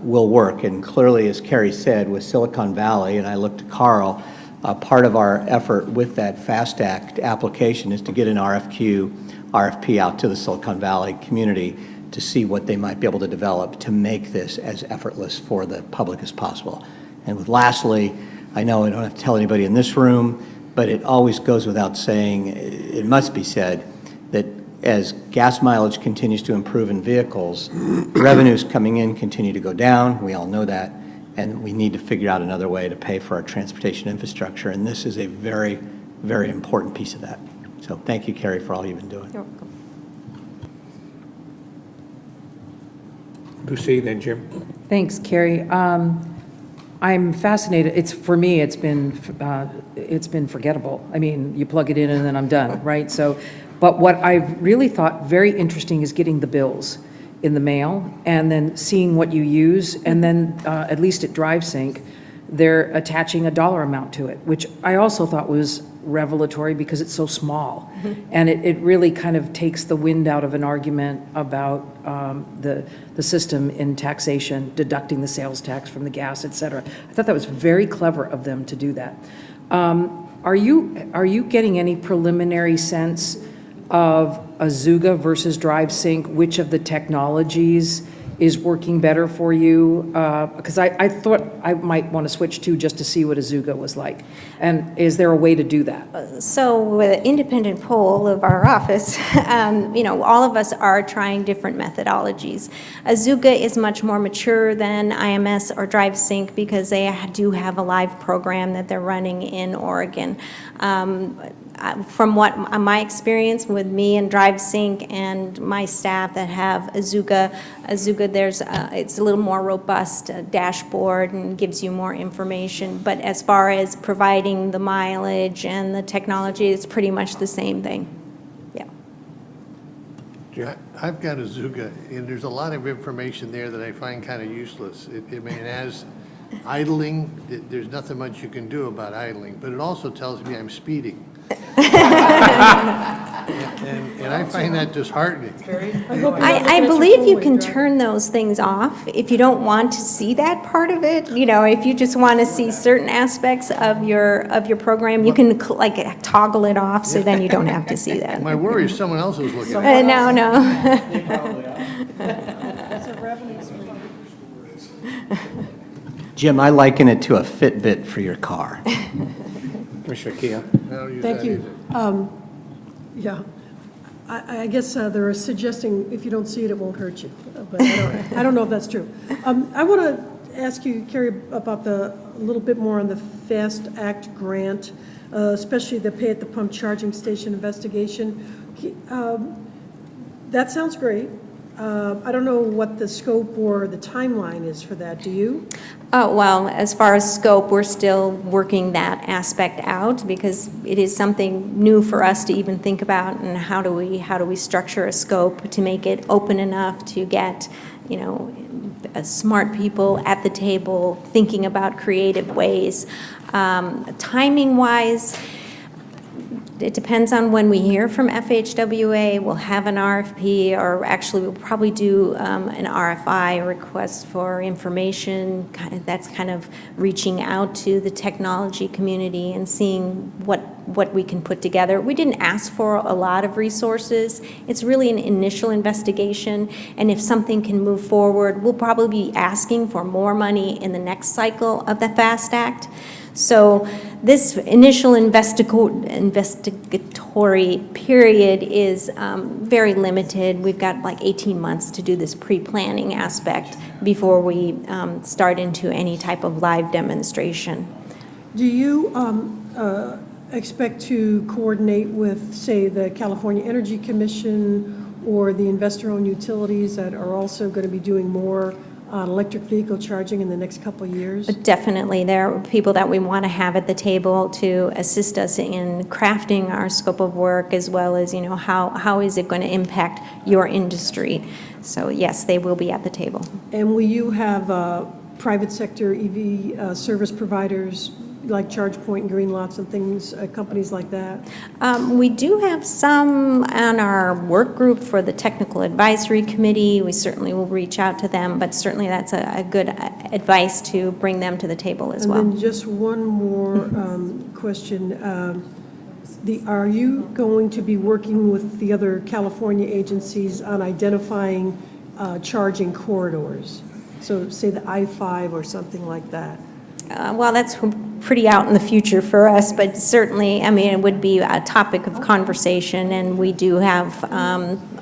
will work. And clearly, as Carrie said, with Silicon Valley, and I look to Carl, part of our effort with that FAST Act application is to get an RFP out to the Silicon Valley community to see what they might be able to develop to make this as effortless for the public as possible. And with lastly, I know I don't have to tell anybody in this room, but it always goes without saying, it must be said, that as gas mileage continues to improve in vehicles, revenues coming in continue to go down. We all know that. And we need to figure out another way to pay for our transportation infrastructure. And this is a very, very important piece of that. So thank you, Carrie, for all you've been doing. You're welcome. Lucy, then Jim. Thanks, Carrie. I'm fascinated. For me, it's been forgettable. I mean, you plug it in and then I'm done, right? So, but what I've really thought very interesting is getting the bills in the mail and then seeing what you use, and then at least at DriveSync, they're attaching a dollar amount to it, which I also thought was revelatory because it's so small. And it really kind of takes the wind out of an argument about the system in taxation, deducting the sales tax from the gas, et cetera. I thought that was very clever of them to do that. Are you getting any preliminary sense of Azuga versus DriveSync, which of the technologies is working better for you? Because I thought I might want to switch to just to see what Azuga was like. And is there a way to do that? So with an independent poll of our office, all of us are trying different methodologies. Azuga is much more mature than IMS or DriveSync because they do have a live program that they're running in Oregon. From what my experience with me and DriveSync and my staff that have Azuga, it's a little more robust dashboard and gives you more information. But as far as providing the mileage and the technology, it's pretty much the same thing. Yeah. I've got Azuga, and there's a lot of information there that I find kind of useless. As idling, there's nothing much you can do about idling, but it also tells me I'm speeding. And I find that disheartening. I believe you can turn those things off if you don't want to see that part of it. If you just want to see certain aspects of your program, you can toggle it off so then you don't have to see that. My worry is someone else is looking at it. No. Jim, I liken it to a Fitbit for your car. Commissioner Kia. Thank you. Yeah, I guess they're suggesting if you don't see it, it won't hurt you, but I don't know if that's true. I want to ask you, Carrie, about a little bit more on the FAST Act grant, especially the pay at the pump charging station investigation. That sounds great. I don't know what the scope or the timeline is for that. Do you? Well, as far as scope, we're still working that aspect out because it is something new for us to even think about, and how do we structure a scope to make it open enough to get, smart people at the table thinking about creative ways. Timing-wise, it depends on when we hear from FHWA. We'll have an RFP, or actually we'll probably do an RFI, a request for information. That's kind of reaching out to the technology community and seeing what we can put together. We didn't ask for a lot of resources. It's really an initial investigation, and if something can move forward, we'll probably be asking for more money in the next cycle of the FAST Act. So this initial investigatory period is very limited. We've got like 18 months to do this pre-planning aspect before we start into any type of live demonstration. Do you expect to coordinate with, say, the California Energy Commission or the investor-owned utilities that are also going to be doing more electric vehicle charging in the next couple of years? Definitely. There are people that we want to have at the table to assist us in crafting our scope of work, as well as, how is it going to impact your industry. So yes, they will be at the table. And will you have private sector EV service providers like ChargePoint and Green Lots and things, companies like that? We do have some on our work group for the Technical Advisory Committee. We certainly will reach out to them, but certainly that's a good advice to bring them to the table as well. And then just one more question. Are you going to be working with the other California agencies on identifying charging corridors? So say the I-5 or something like that. Well, that's pretty out in the future for us, but certainly, I mean, it would be a topic of conversation, and we do have,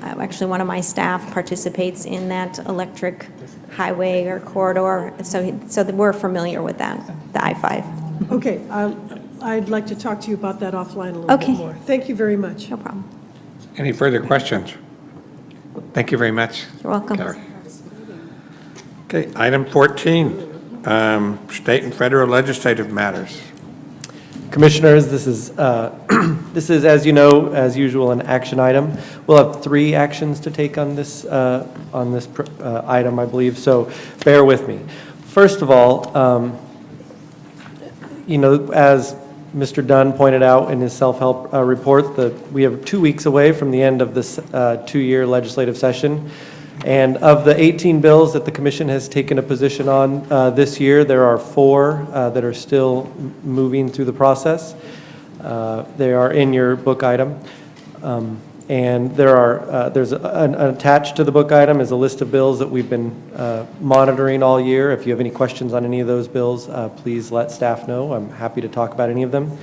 actually, one of my staff participates in that electric highway or corridor, so that we're familiar with that, the I-5. Okay, I'd like to talk to you about that offline a little bit Okay. more. Thank you very much. No problem. Any further questions? Thank you very much. You're welcome. Carrie. Okay, item 14, state and federal legislative matters. Commissioners, this is, as you know, as usual, an action item. We'll have 3 actions to take on this item, I believe, so bear with me. First of all, you know, as Mr. Dunn pointed out in his self-help report, that we have 2 weeks away from the end of this 2-year legislative session. And of the 18 bills that the commission has taken a position on this year, there are 4 that are still moving through the process. They are in your book item. And there's attached to the book item is a list of bills that we've been monitoring all year. If you have any questions on any of those bills, please let staff know. I'm happy to talk about any of them.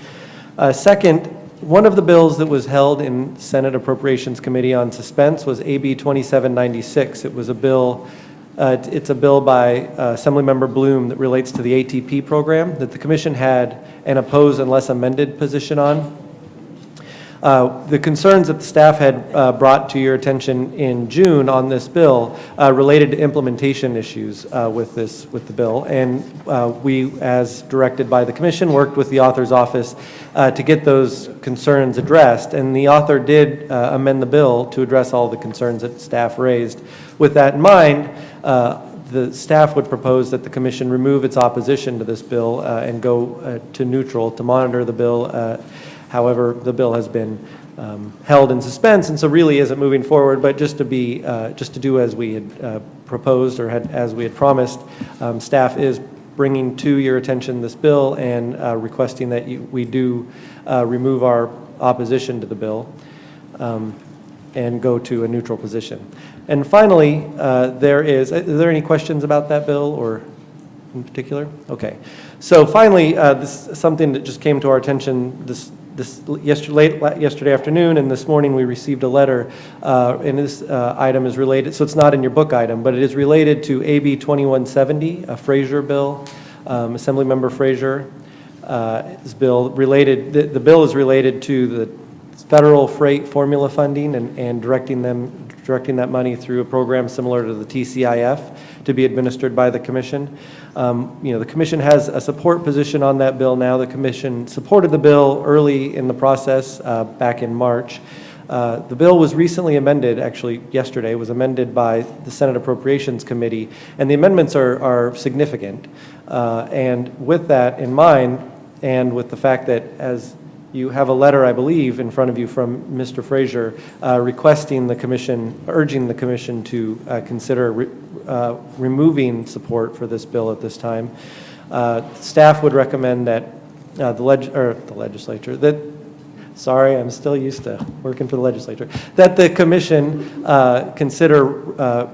Second, one of the bills that was held in Senate Appropriations Committee on suspense was AB 2796. It was a bill, it's a bill by Assemblymember Bloom that relates to the ATP program that the commission had an opposed unless amended position on. The concerns that the staff had brought to your attention in June on this bill related to implementation issues with the bill, and we, as directed by the commission, worked with the author's office to get those concerns addressed, and the author did amend the bill to address all the concerns that staff raised. With that in mind, the staff would propose that the commission remove its opposition to this bill and go to neutral to monitor the bill. However, the bill has been held in suspense, and so really isn't moving forward. But just to do as we had proposed or as we had promised, staff is bringing to your attention this bill and requesting that we do remove our opposition to the bill and go to a neutral position. And finally, are there any questions about that bill or in particular? Okay. So finally, this is something that just came to our attention yesterday afternoon, and this morning we received a letter, and this item is related, so it's not in your book item, but it is related to AB 2170, a Frazier bill, Assemblymember Frazier's bill. The bill is related to the federal freight formula funding and directing that money through a program similar to the TCIF to be administered by the commission. The commission has a support position on that bill now. The commission supported the bill early in the process back in March. The bill was recently amended, actually yesterday, was amended by the Senate Appropriations Committee, and the amendments are significant. And with that in mind, and with the fact that as you have a letter, I believe, in front of you from Mr. Frazier requesting the commission, urging the commission to consider removing support for this bill at this time. Staff would recommend that the legislature, sorry, I'm still used to working for the legislature, that the commission consider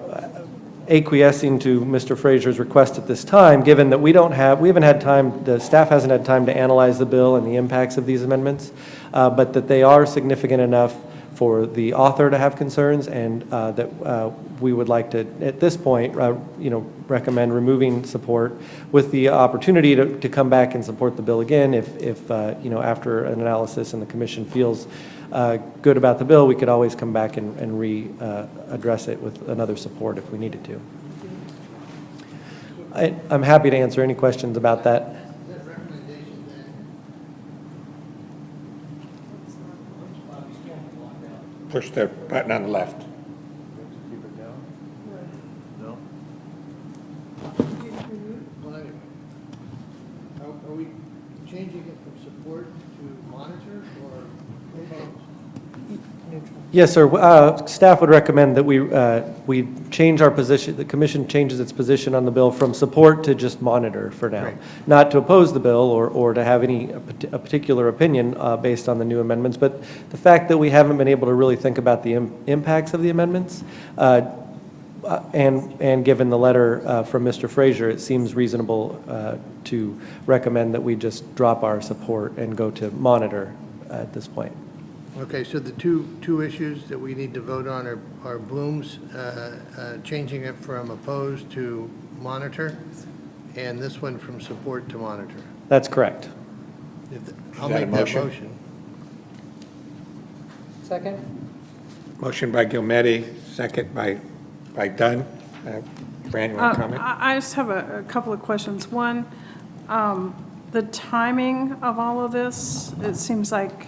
acquiescing to Mr. Frazier's request at this time, given that we haven't had time, the staff hasn't had time to analyze the bill and the impacts of these amendments, but that they are significant enough for the author to have concerns, and that we would like to, at this point, recommend removing support with the opportunity to come back and support the bill again if after an analysis and the commission feels good about the bill, we could always come back and address it with another support if we needed to. I'm happy to answer any questions about that. Push the button on the left. Are we changing it from support to monitor or opposed? Yes, sir. Staff would recommend that we change our position, the commission changes its position on the bill from support to just monitor for now. Right. Not to oppose the bill or to have a particular opinion based on the new amendments, but the fact that we haven't been able to really think about the impacts of the amendments and given the letter from Mr. Frazier, it seems reasonable to recommend that we just drop our support and go to monitor at this point. Okay, so the two issues that we need to vote on are Bloom's changing it from opposed to monitor, and this one from support to monitor. That's correct. I'll that a make that motion? motion. Second? Motion by Gilmetti, second by Dunn. Fran, you want to comment? I just have a couple of questions. One, the timing of all of this, it seems like,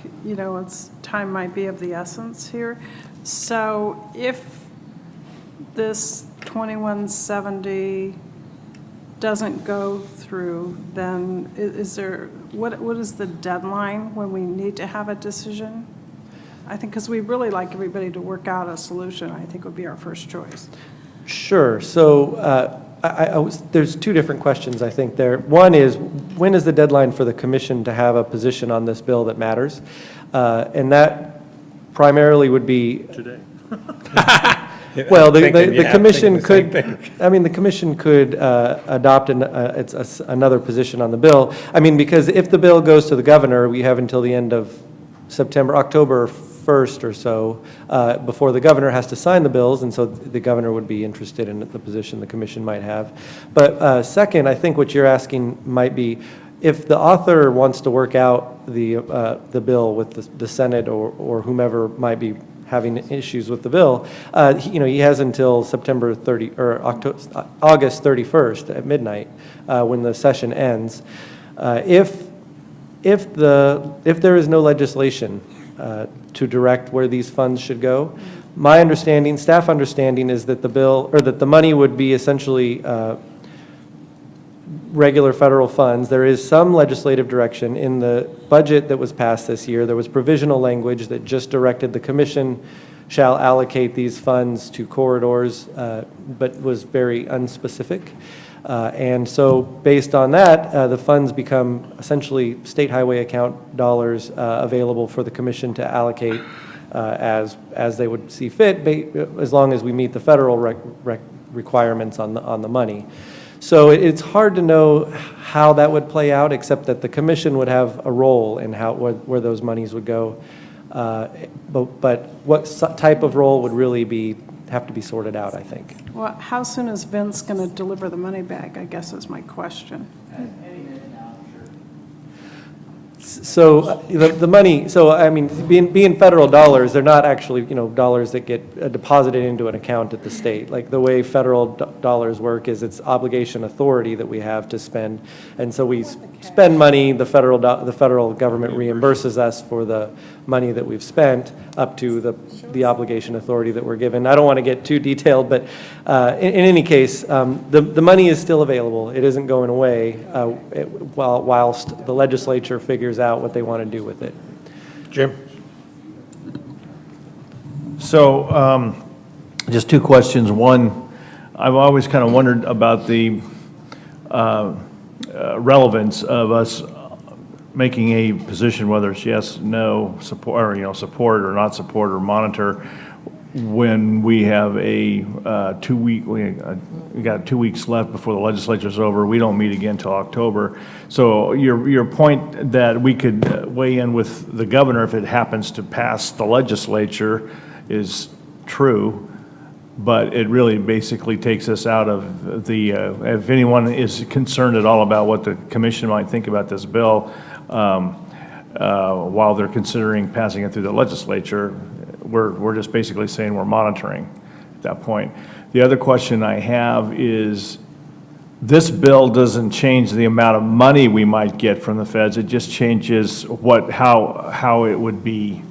time might be of the essence here. So if this 2170 doesn't go through, then is there, what is the deadline when we need to have a decision? I think, because we really like everybody to work out a solution, I think would be our first choice. Sure. So there's two different questions, I think, there. One is, when is the deadline for the commission to have a position on this bill that matters? And that primarily would be... Today. Well, the commission could, the commission could adopt another position on the bill. I mean, because if the bill goes to the governor, we have until the end of October 1st or so, before the governor has to sign the bills, and so the governor would be interested in the position the commission might have. But second, I think what you're asking might be, if the author wants to work out the bill with the Senate or whomever might be having issues with the bill, he has until September 30 or August 31st at midnight when the session ends. If there is no legislation to direct where these funds should go, my understanding, staff understanding, is that the bill, or that the money would be essentially regular federal funds. There is some legislative direction. In the budget that was passed this year, there was provisional language that just directed the commission shall allocate these funds to corridors, but was very unspecific. And so based on that, the funds become essentially state highway account dollars available for the commission to allocate as they would see fit, as long as we meet the federal requirements on the money. So it's hard to know how that would play out, except that the commission would have a role in where those monies would go. But what type of role would really have to be sorted out, I think. Well, how soon is Vince going to deliver the money back, I guess is my question. So the money, so I mean, being federal dollars, they're not actually, dollars that get deposited into an account at the state. Like the way federal dollars work is it's obligation authority that we have to spend. And so we spend money, the federal government reimburses us for the money that we've spent up to the obligation authority that we're given. I don't want to get too detailed, but in any case, the money is still available. It isn't going away whilst the legislature figures out what they want to do with it. Jim? So, just two questions. One, I've always kind of wondered about the relevance of us making a position, whether it's yes, no, support, or support or not support or monitor, when we have a 2 week, we got 2 weeks left before the legislature's over. We don't meet again till October. So your point that we could weigh in with the governor if it happens to pass the legislature is true, but it really basically takes us out of the, if anyone is concerned at all about what the commission might think about this bill, while they're considering passing it through the legislature, we're just basically saying we're monitoring at that point. The other question I have is, this bill doesn't change the amount of money we might get from the feds. It just changes how it would be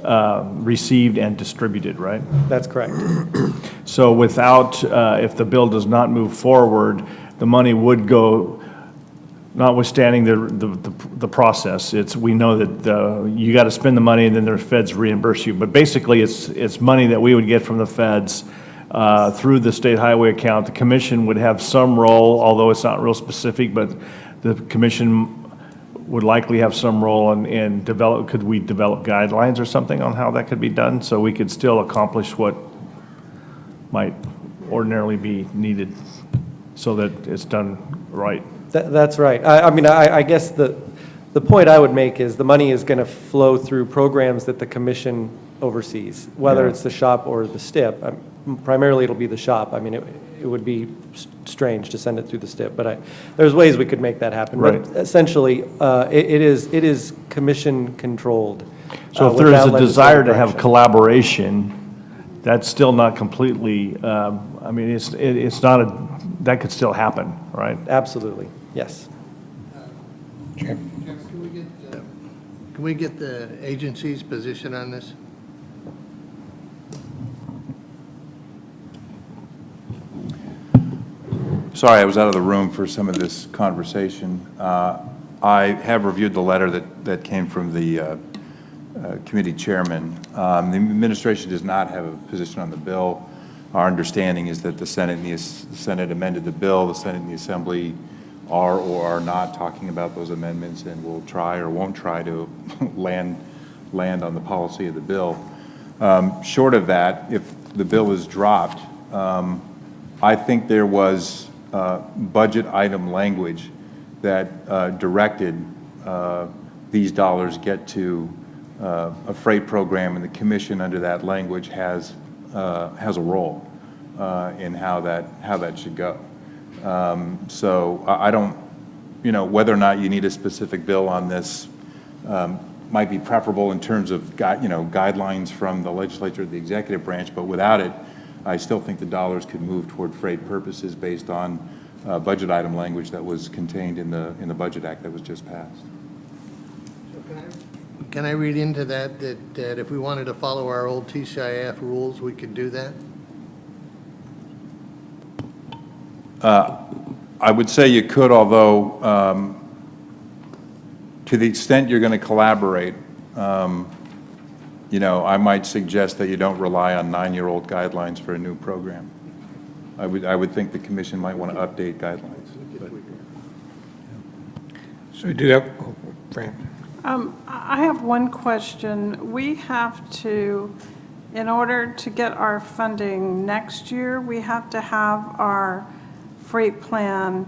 received and distributed, right? That's correct. So without, if the bill does not move forward, the money would go, notwithstanding the process. We know that you got to spend the money and then the feds reimburse you. But basically, it's money that we would get from the feds through the state highway account. The commission would have some role, although it's not real specific, but the commission would likely have some role in could we develop guidelines or something on how that could be done so we could still accomplish what might ordinarily be needed so that it's done right. That's right. I mean, I guess the point I would make is the money is going to flow through programs that the commission oversees, whether Yeah. it's the shop or the STIP. Primarily, it'll be the shop. I mean, it would be strange to send it through the STIP, but there's ways we could make that happen. Right. But essentially, it is commission controlled. So if there is without a desire to legislative have action. collaboration, that's still not completely, I mean, it's not that could still happen, right? Absolutely, yes. Jim? Can we get the agency's position on this? Sorry, I was out of the room for some of this conversation. I have reviewed the letter that came from the committee chairman. The administration does not have a position on the bill. Our understanding is that the Senate amended the bill. The Senate and the Assembly are or are not talking about those amendments and will try or won't try to land on the policy of the bill. Short of that, if the bill is dropped, I think there was budget item language that directed these dollars get to a freight program, and the commission under that language has a role in how that should go. So I don't, whether or not you need a specific bill on this might be preferable in terms of guidelines from the legislature or the executive branch, but without it, I still think the dollars could move toward freight purposes based on budget item language that was contained in the Budget Act that was just passed. Can I read into that if we wanted to follow our old TCIF rules, we could do that? I would say you could, although to the extent you're going to collaborate, I might suggest that you don't rely on 9-year-old guidelines for a new program. I would think the commission might want to update guidelines. So do that, Fran. I have one question. We have to, in order to get our funding next year, we have to have our freight plan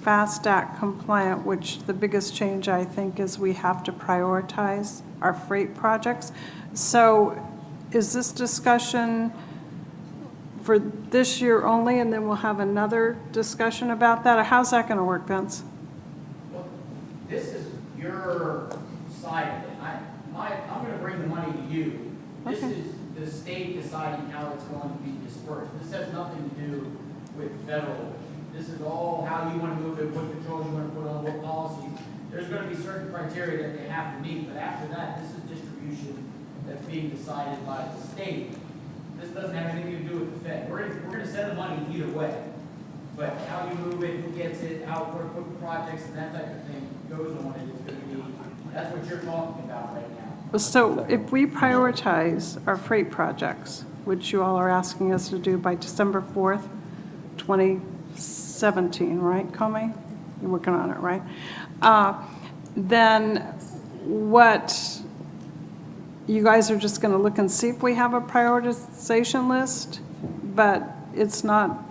FAST Act compliant, which the biggest change, I think, is we have to prioritize our freight projects. So is this discussion for this year only, and then we'll have another discussion about that? Or how's that going to work, Vince? Well, this is your side of it. I'm going to bring the money to you. This Okay. is the state deciding how it's going to be dispersed. This has nothing to do with federal. This is all how you want to move it, what controls you want to put on, what policies. There's going to be certain criteria that they have to meet, but after that, this is distribution that's being decided by the state. This doesn't have anything to do with the Fed. We're going to send the money either way. But how you move it, who gets it, how what projects and that type of thing goes on it is going to be, that's what you're talking about right now. So if we prioritize our freight projects, which you all are asking us to do by December 4th, 2017, right, Comey? You're working on it, right? Then what, you guys are just going to look and see if we have a prioritization list, but it's not,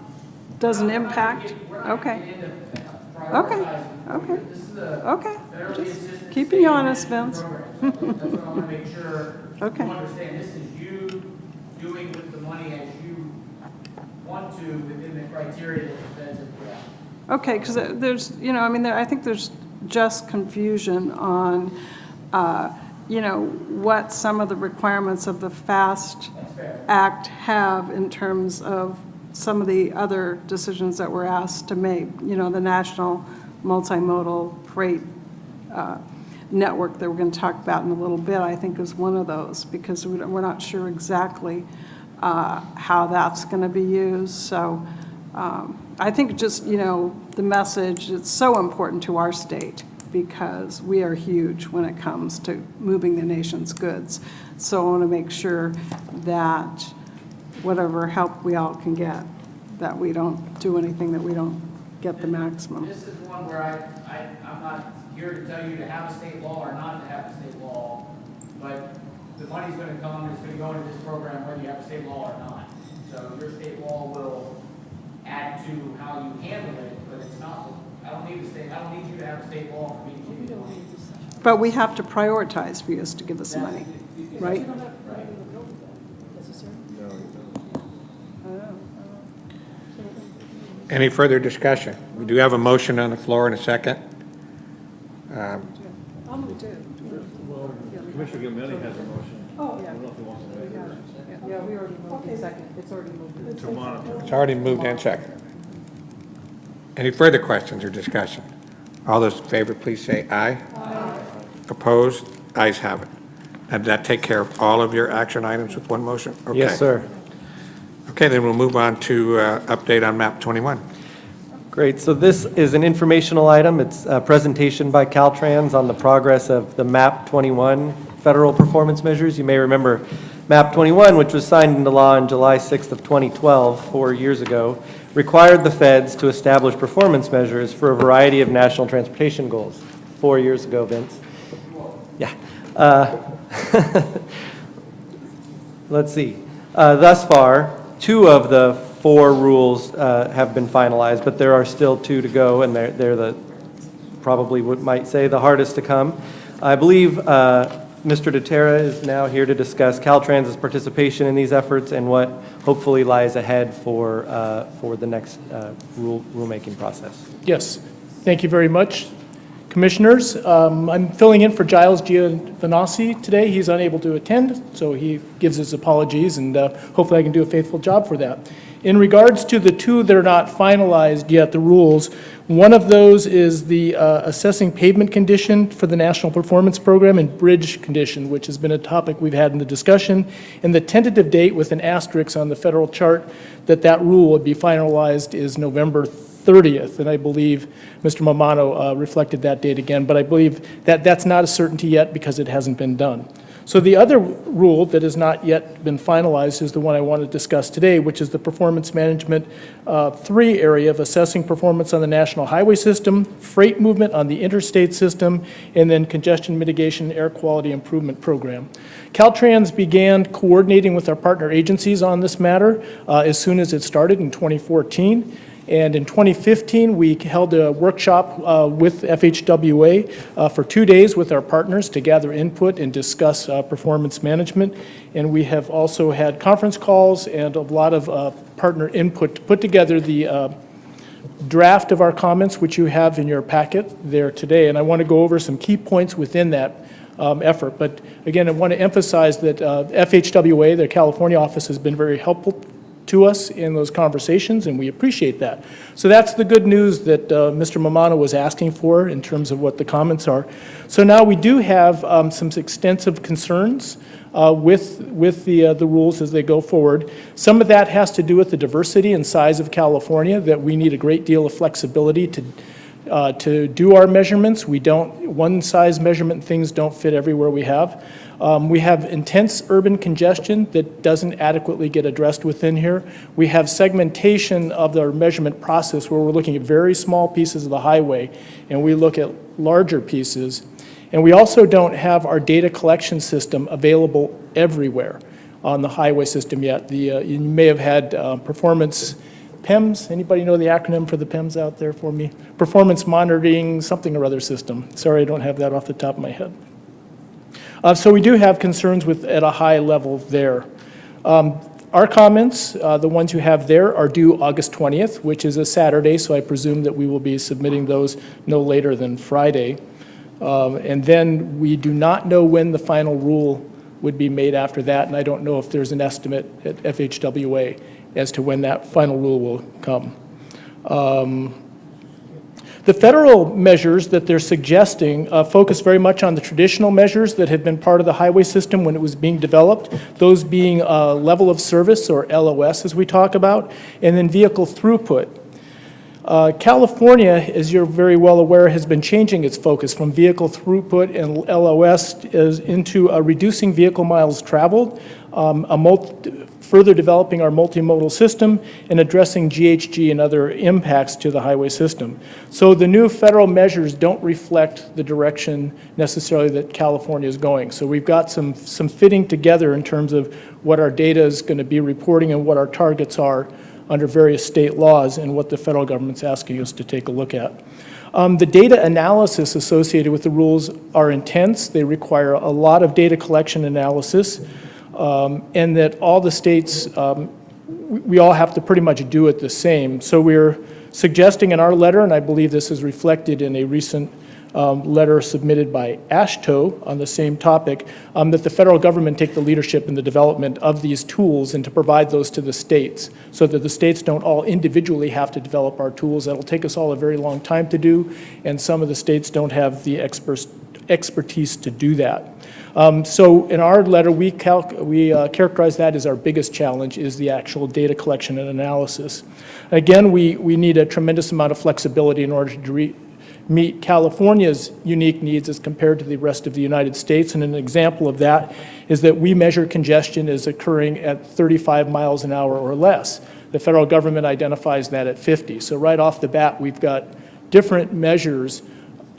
doesn't impact? Okay. Okay, okay, okay. Just keeping you honest, Vince. That's what I want to make sure Okay. you understand. This is you doing with the money as you want to within the criteria that the feds have put out. Okay, because there's, I mean, I think there's just confusion on, what some of the requirements of the FAST Act have in terms of some of the other decisions that we're asked to make. The National Multimodal Freight Network that we're going to talk about in a little bit, I think is one of those, because we're not sure exactly how that's going to be used. So I think just, the message, it's so important to our state because we are huge when it comes to moving the nation's goods. So I want to make sure that whatever help we all can get, that we don't do anything that we don't get the maximum. This is one where I'm not here to tell you to have a state law or not to have a state law, but the money's going to come, it's going to go into this program whether you have a state law or not. So your state law will add to how you handle it, but it's not, I don't need you to have a state law for me to give you the money. But we have to prioritize for you to give us money, right? Any further discussion? We do have a motion on the floor in a second. I'll move too. Commissioner Gilmedi has a motion. Oh, yeah. I don't know if he wants to make it. Yeah, we already moved in second. It's already moved. To monitor. It's already moved and seconded. Any further questions or discussion? All those in favor, please say aye. Aye. Opposed? Ayes have it. And did that take care of all of your action items with one motion? Okay. Yes, sir. Okay, then we'll move on to update on map 21. Great, so this is an informational item. It's a presentation by Caltrans on the progress of the MAP 21 federal performance measures. You may remember MAP 21, which was signed into law on July 6th of 2012, 4 years ago, required the feds to establish performance measures for a variety of national transportation goals. 4 years ago, Vince. Yeah. Let's see. Thus far, 2 of the 4 rules have been finalized, but there are still 2 to go, and they're the, probably might say, the hardest to come. I believe Mr. DeTerra is now here to discuss Caltrans' participation in these efforts and what hopefully lies ahead for the next rulemaking process. Yes, thank you very much. Commissioners, I'm filling in for Giles Giovanassi today. He's unable to attend, so he gives his apologies, and hopefully I can do a faithful job for that. In regards to the 2 that are not finalized yet, the rules, one of those is the assessing pavement condition for the National Performance Program and bridge condition, which has been a topic we've had in the discussion, and the tentative date with an asterisk on the federal chart that rule would be finalized is November 30th, and I believe Mr. Mamano reflected that date again, but I believe that's not a certainty yet because it hasn't been done. So the other rule that has not yet been finalized is the one I want to discuss today, which is the Performance Management 3 area of assessing performance on the national highway system, freight movement on the interstate system, and then congestion mitigation and air quality improvement program. Caltrans began coordinating with our partner agencies on this matter as soon as it started in 2014. And in 2015, we held a workshop with FHWA for 2 days with our partners to gather input and discuss performance management. And we have also had conference calls and a lot of partner input to put together the draft of our comments, which you have in your packet there today. And I want to go over some key points within that effort. But again, I want to emphasize that FHWA, their California office, has been very helpful to us in those conversations, and we appreciate that. So that's the good news that Mr. Mamano was asking for in terms of what the comments are. So now we do have some extensive concerns with the rules as they go forward. Some of that has to do with the diversity and size of California, that we need a great deal of flexibility to do our measurements. We don't, one size measurement things don't fit everywhere we have. We have intense urban congestion that doesn't adequately get addressed within here. We have segmentation of our measurement process where we're looking at very small pieces of the highway and we look at larger pieces. And we also don't have our data collection system available everywhere on the highway system yet. You may have had performance PEMS. Anybody know the acronym for the PEMS out there for me? Performance Monitoring something or other system. Sorry, I don't have that off the top of my head. So we do have concerns at a high level there. Our comments, the ones you have there, are due August 20th, which is a Saturday, so I presume that we will be submitting those no later than Friday. And then we do not know when the final rule would be made after that, and I don't know if there's an estimate at FHWA as to when that final rule will come. The federal measures that they're suggesting focus very much on the traditional measures that had been part of the highway system when it was being developed, those being level of service, or LOS as we talk about, and then vehicle throughput. California, as you're very well aware, has been changing its focus from vehicle throughput and LOS into reducing vehicle miles traveled, further developing our multimodal system, and addressing GHG and other impacts to the highway system. So the new federal measures don't reflect the direction necessarily that California is going. So we've got some fitting together in terms of what our data is going to be reporting and what our targets are under various state laws and what the federal government's asking us to take a look at. The data analysis associated with the rules are intense. They require a lot of data collection analysis, and that all the states, we all have to pretty much do it the same. So we're suggesting in our letter, and I believe this is reflected in a recent letter submitted by AASHTO on the same topic, that the federal government take the leadership in the development of these tools and to provide those to the states so that the states don't all individually have to develop our tools. That'll take us all a very long time to do, and some of the states don't have the expertise to do that. So in our letter, we characterize that as our biggest challenge is the actual data collection and analysis. Again, we need a tremendous amount of flexibility in order to meet California's unique needs as compared to the rest of the United States. And an example of that is that we measure congestion as occurring at 35 miles an hour or less. The federal government identifies that at 50. So right off the bat, we've got different measures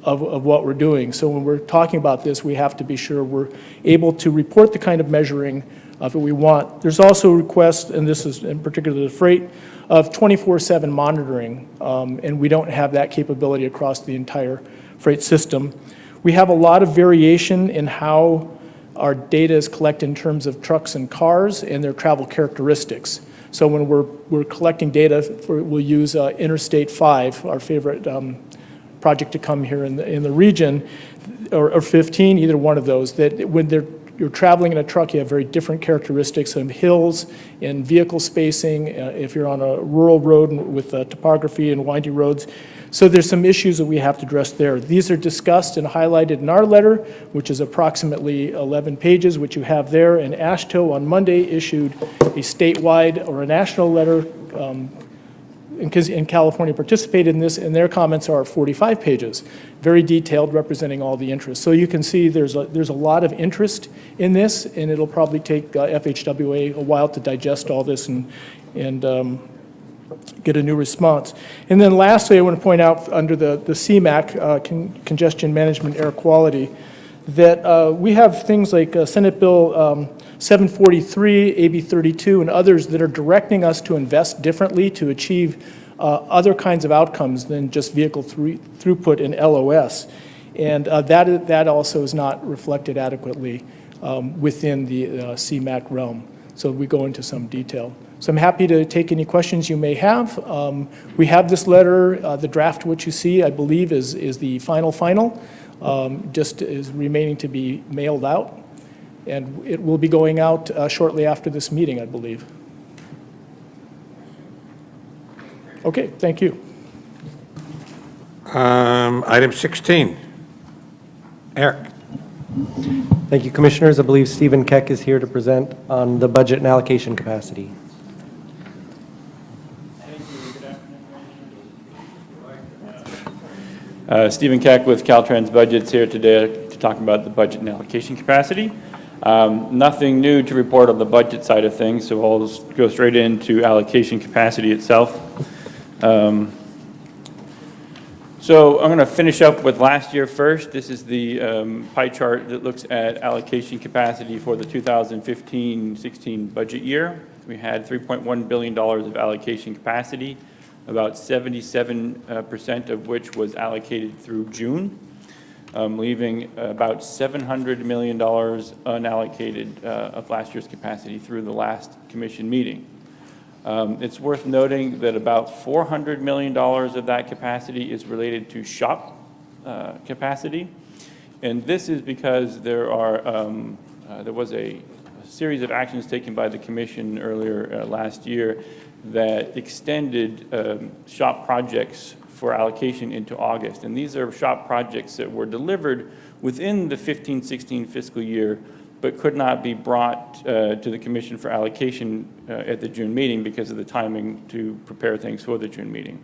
of what we're doing. So when we're talking about this, we have to be sure we're able to report the kind of measuring that we want. There's also requests, and this is in particular the freight, of 24/7 monitoring, and we don't have that capability across the entire freight system. We have a lot of variation in how our data is collected in terms of trucks and cars and their travel characteristics. So when we're collecting data, we'll use Interstate 5, our favorite project to come here in the region, or 15, either one of those, that when you're traveling in a truck, you have very different characteristics of hills and vehicle spacing, if you're on a rural road with topography and windy roads. So there's some issues that we have to address there. These are discussed and highlighted in our letter, which is approximately 11 pages, which you have there. And AASHTO on Monday issued a statewide or a national letter, and California participated in this, and their comments are 45 pages, very detailed, representing all the interests. So you can see there's a lot of interest in this, and it'll probably take FHWA a while to digest all this and get a new response. And then lastly, I want to point out under the CMAQ, Congestion Management Air Quality, that we have things like Senate Bill 743, AB 32, and others that are directing us to invest differently to achieve other kinds of outcomes than just vehicle throughput and LOS. And that also is not reflected adequately within the CMAQ realm. So we go into some detail. So I'm happy to take any questions you may have. We have this letter, the draft which you see, I believe, is the final. Just is remaining to be mailed out. And it will be going out shortly after this meeting, I believe. Okay, thank you. Item 16. Eric. Thank you, Commissioners. I believe Stephen Keck is here to present on the budget and allocation capacity. Stephen Keck with Caltrans Budgets here today to talk about the budget and allocation capacity. Nothing new to report on the budget side of things, so I'll just go straight into allocation capacity itself. So I'm going to finish up with last year first. This is the pie chart that looks at allocation capacity for the 2015-16 budget year. We had $3.1 billion of allocation capacity, about 77% of which was allocated through June, leaving about $700 million unallocated of last year's capacity through the last commission meeting. It's worth noting that about $400 million of that capacity is related to shop capacity, and this is because there was a series of actions taken by the commission earlier last year that extended shop projects for allocation into August. And these are shop projects that were delivered within the 15-16 fiscal year, but could not be brought to the commission for allocation at the June meeting because of the timing to prepare things for the June meeting.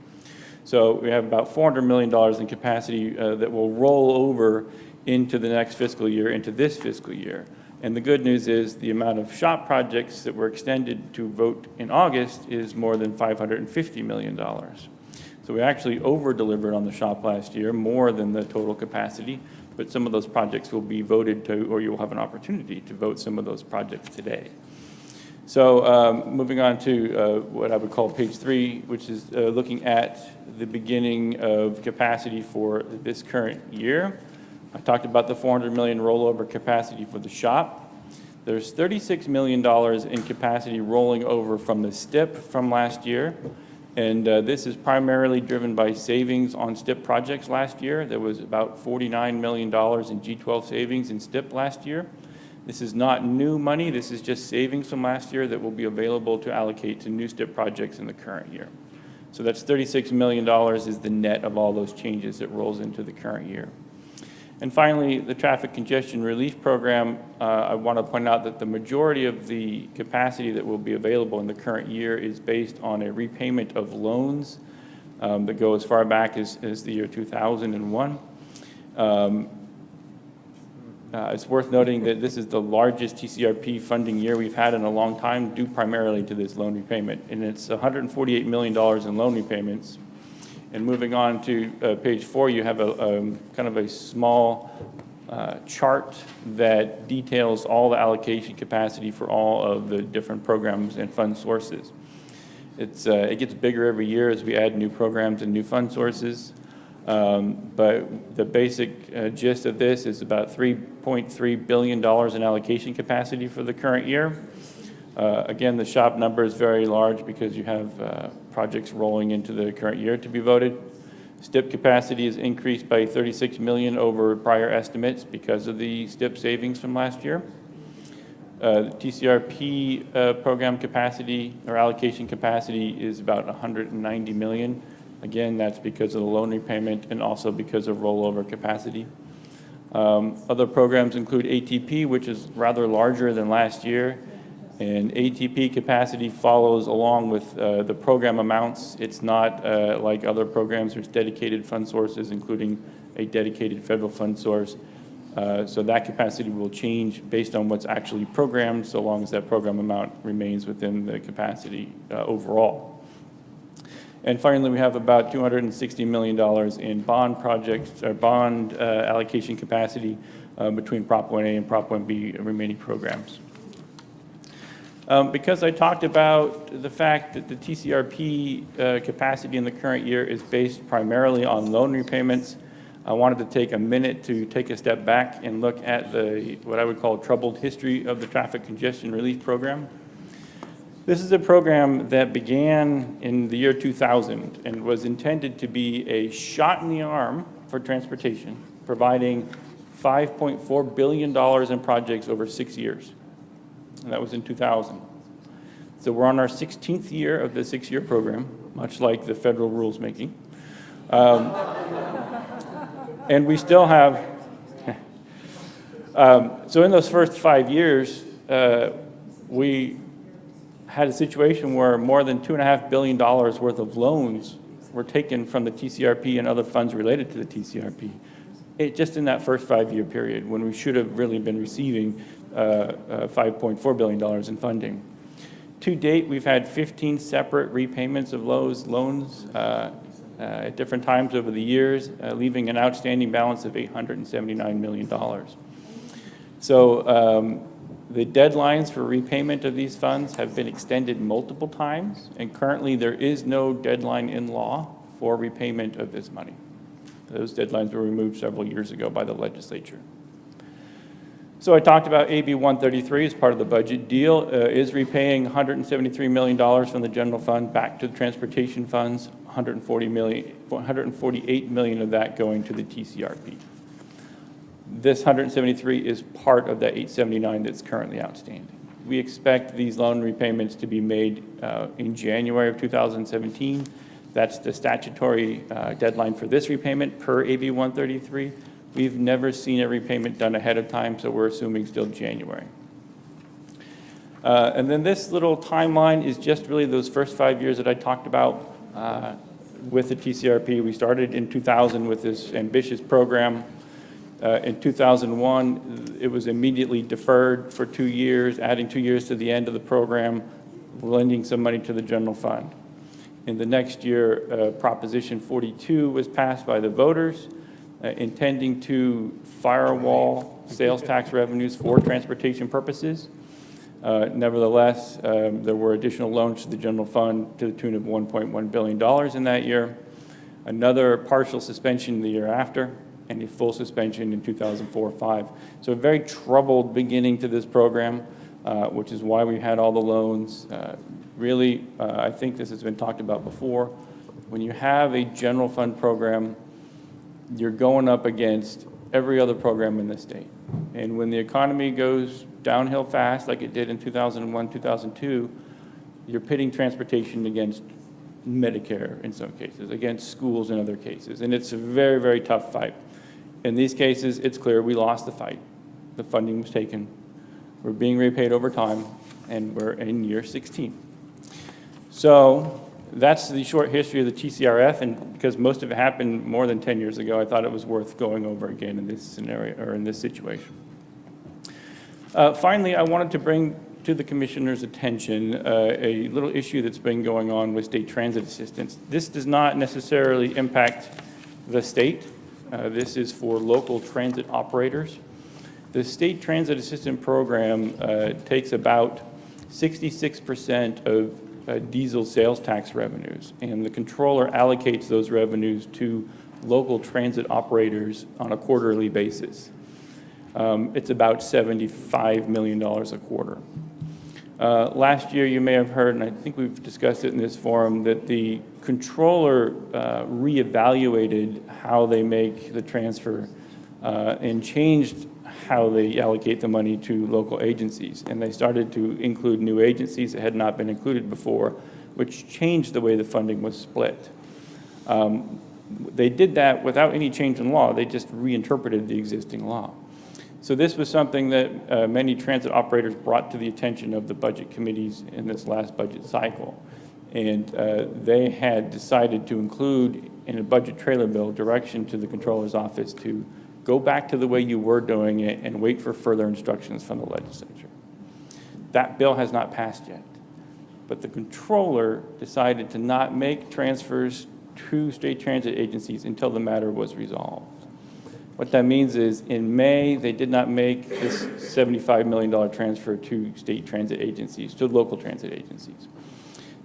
So we have about $400 million in capacity that will roll over into the next fiscal year, into this fiscal year. And the good news is the amount of shop projects that were extended to vote in August is more than $550 million. So we actually over-delivered on the shop last year, more than the total capacity, but some of those projects will be voted to, or you'll have an opportunity to vote some of those projects today. So moving on to what I would call page 3, which is looking at the beginning of capacity for this current year. I talked about the $400 million rollover capacity for the shop. There's $36 million in capacity rolling over from the STIP from last year. And this is primarily driven by savings on STIP projects last year. There was about $49 million in G12 savings in STIP last year. This is not new money. This is just savings from last year that will be available to allocate to new STIP projects in the current year. So that's $36 million is the net of all those changes that rolls into the current year. And finally, the traffic congestion relief program, I want to point out that the majority of the capacity that will be available in the current year is based on a repayment of loans that go as far back as the year 2001. It's worth noting that this is the largest TCRP funding year we've had in a long time, due primarily to this loan repayment. And it's $148 million in loan repayments. And moving on to page 4, you have a kind of a small chart that details all the allocation capacity for all of the different programs and fund sources. It gets bigger every year as we add new programs and new fund sources. But the basic gist of this is about $3.3 billion in allocation capacity for the current year. Again, the shop number is very large because you have projects rolling into the current year to be voted. STIP capacity is increased by $36 million over prior estimates because of the STIP savings from last year. The TCRP program capacity or allocation capacity is about $190 million. Again, that's because of the loan repayment and also because of rollover capacity. Other programs include ATP, which is rather larger than last year. And ATP capacity follows along with the program amounts. It's not like other programs. There's dedicated fund sources, including a dedicated federal fund source. So that capacity will change based on what's actually programmed, so long as that program amount remains within the capacity overall. And finally, we have about $260 million in bond projects or bond allocation capacity between Prop 1A and Prop 1B remaining programs. Because I talked about the fact that the TCRP capacity in the current year is based primarily on loan repayments, I wanted to take a minute to take a step back and look at what I would call troubled history of the traffic congestion relief program. This is a program that began in the year 2000 and was intended to be a shot in the arm for transportation, providing $5.4 billion in projects over 6 years. And that was in 2000. So we're on our 16th year of the 6-year program, much like the federal rules making. And we still have, so in those first 5 years, we had a situation where more than $2.5 billion worth of loans were taken from the TCRP and other funds related to the TCRP. Just in that first 5-year period, when we should have really been receiving $5.4 billion in funding. To date, we've had 15 separate repayments of loans at different times over the years, leaving an outstanding balance of $879 million. So the deadlines for repayment of these funds have been extended multiple times, and currently there is no deadline in law for repayment of this money. Those deadlines were removed several years ago by the legislature. So I talked about AB 133 as part of the budget deal, is repaying $173 million from the general fund back to the transportation funds, $148 million of that going to the TCRP. This 173 is part of that 879 that's currently outstanding. We expect these loan repayments to be made in January of 2017. That's the statutory deadline for this repayment per AB 133. We've never seen a repayment done ahead of time, so we're assuming still January. And then this little timeline is just really those first 5 years that I talked about with the TCRP. We started in 2000 with this ambitious program. In 2001, it was immediately deferred for 2 years, adding 2 years to the end of the program, lending some money to the general fund. In the next year, Proposition 42 was passed by the voters, intending to firewall sales tax revenues for transportation purposes. Nevertheless, there were additional loans to the general fund to the tune of $1.1 billion in that year, another partial suspension the year after, and a full suspension in 2004-05. So a very troubled beginning to this program, which is why we had all the loans. Really, I think this has been talked about before. When you have a general fund program, you're going up against every other program in the state. And when the economy goes downhill fast, like it did in 2001, 2002, you're pitting transportation against Medicare in some cases, against schools in other cases. And it's a very, very tough fight. In these cases, it's clear we lost the fight. The funding was taken. We're being repaid over time, and we're in year 16. So that's the short history of the TCRF, and because most of it happened more than 10 years ago, I thought it was worth going over again in this scenario, or in this situation. Finally, I wanted to bring to the Commissioner's attention a little issue that's been going on with state transit assistance. This does not necessarily impact the state. This is for local transit operators. The state transit assistance program takes about 66% of diesel sales tax revenues, and the controller allocates those revenues to local transit operators on a quarterly basis. It's about $75 million a quarter. Last year, you may have heard, and I think we've discussed it in this forum, that the controller reevaluated how they make the transfer and changed how they allocate the money to local agencies. And they started to include new agencies that had not been included before, which changed the way the funding was split. They did that without any change in law. They just reinterpreted the existing law. So this was something that many transit operators brought to the attention of the budget committees in this last budget cycle. And they had decided to include in a budget trailer bill direction to the controller's office to go back to the way you were doing it and wait for further instructions from the legislature. That bill has not passed yet, but the controller decided to not make transfers to state transit agencies until the matter was resolved. What that means is in May, they did not make this $75 million transfer to state transit agencies, to local transit agencies.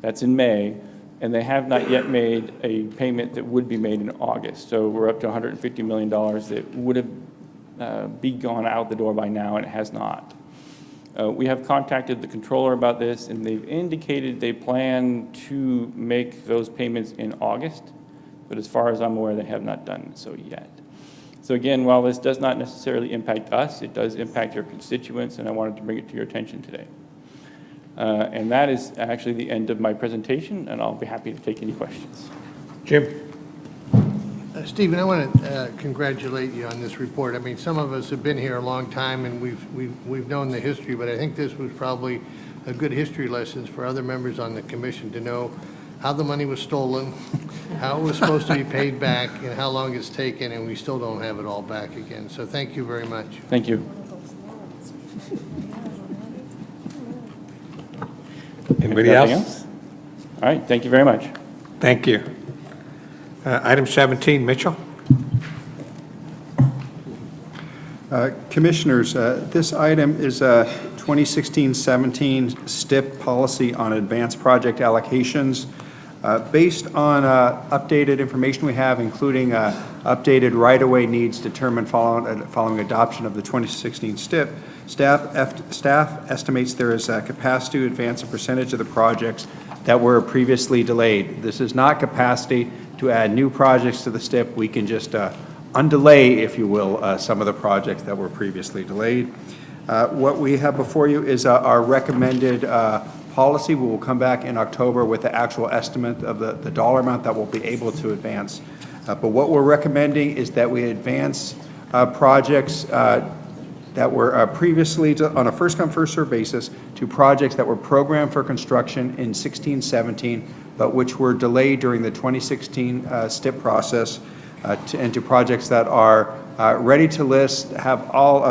That's in May, and they have not yet made a payment that would be made in August. So we're up to $150 million that would have be gone out the door by now, and it has not. We have contacted the controller about this, and they've indicated they plan to make those payments in August, but as far as I'm aware, they have not done so yet. So again, while this does not necessarily impact us, it does impact your constituents, and I wanted to bring it to your attention today. And that is actually the end of my presentation, and I'll be happy to take any questions. Jim? Stephen, I want to congratulate you on this report. I mean, some of us have been here a long time, and we've known the history, but I think this was probably a good history lessons for other members on the commission to know how the money was stolen, how it was supposed to be paid back, and how long it's taken, and we still don't have it all back again. So thank you very much. Thank you. Anybody else? All right, thank you very much. Thank you. Item 17, Mitchell. Commissioners, this item is a 2016-17 STIP policy on advanced project allocations. Based on updated information we have, including updated right-of-way needs determined following adoption of the 2016 STIP, staff estimates there is a capacity to advance a percentage of the projects that were previously delayed. This is not capacity to add new projects to the STIP. We can just undelay, if you will, some of the projects that were previously delayed. What we have before you is our recommended policy. We will come back in October with the actual estimate of the dollar amount that we'll be able to advance. But what we're recommending is that we advance projects that were previously on a first-come, first-served basis to projects that were programmed for construction in 16-17, but which were delayed during the 2016 STIP process, and to projects that are ready to list, have all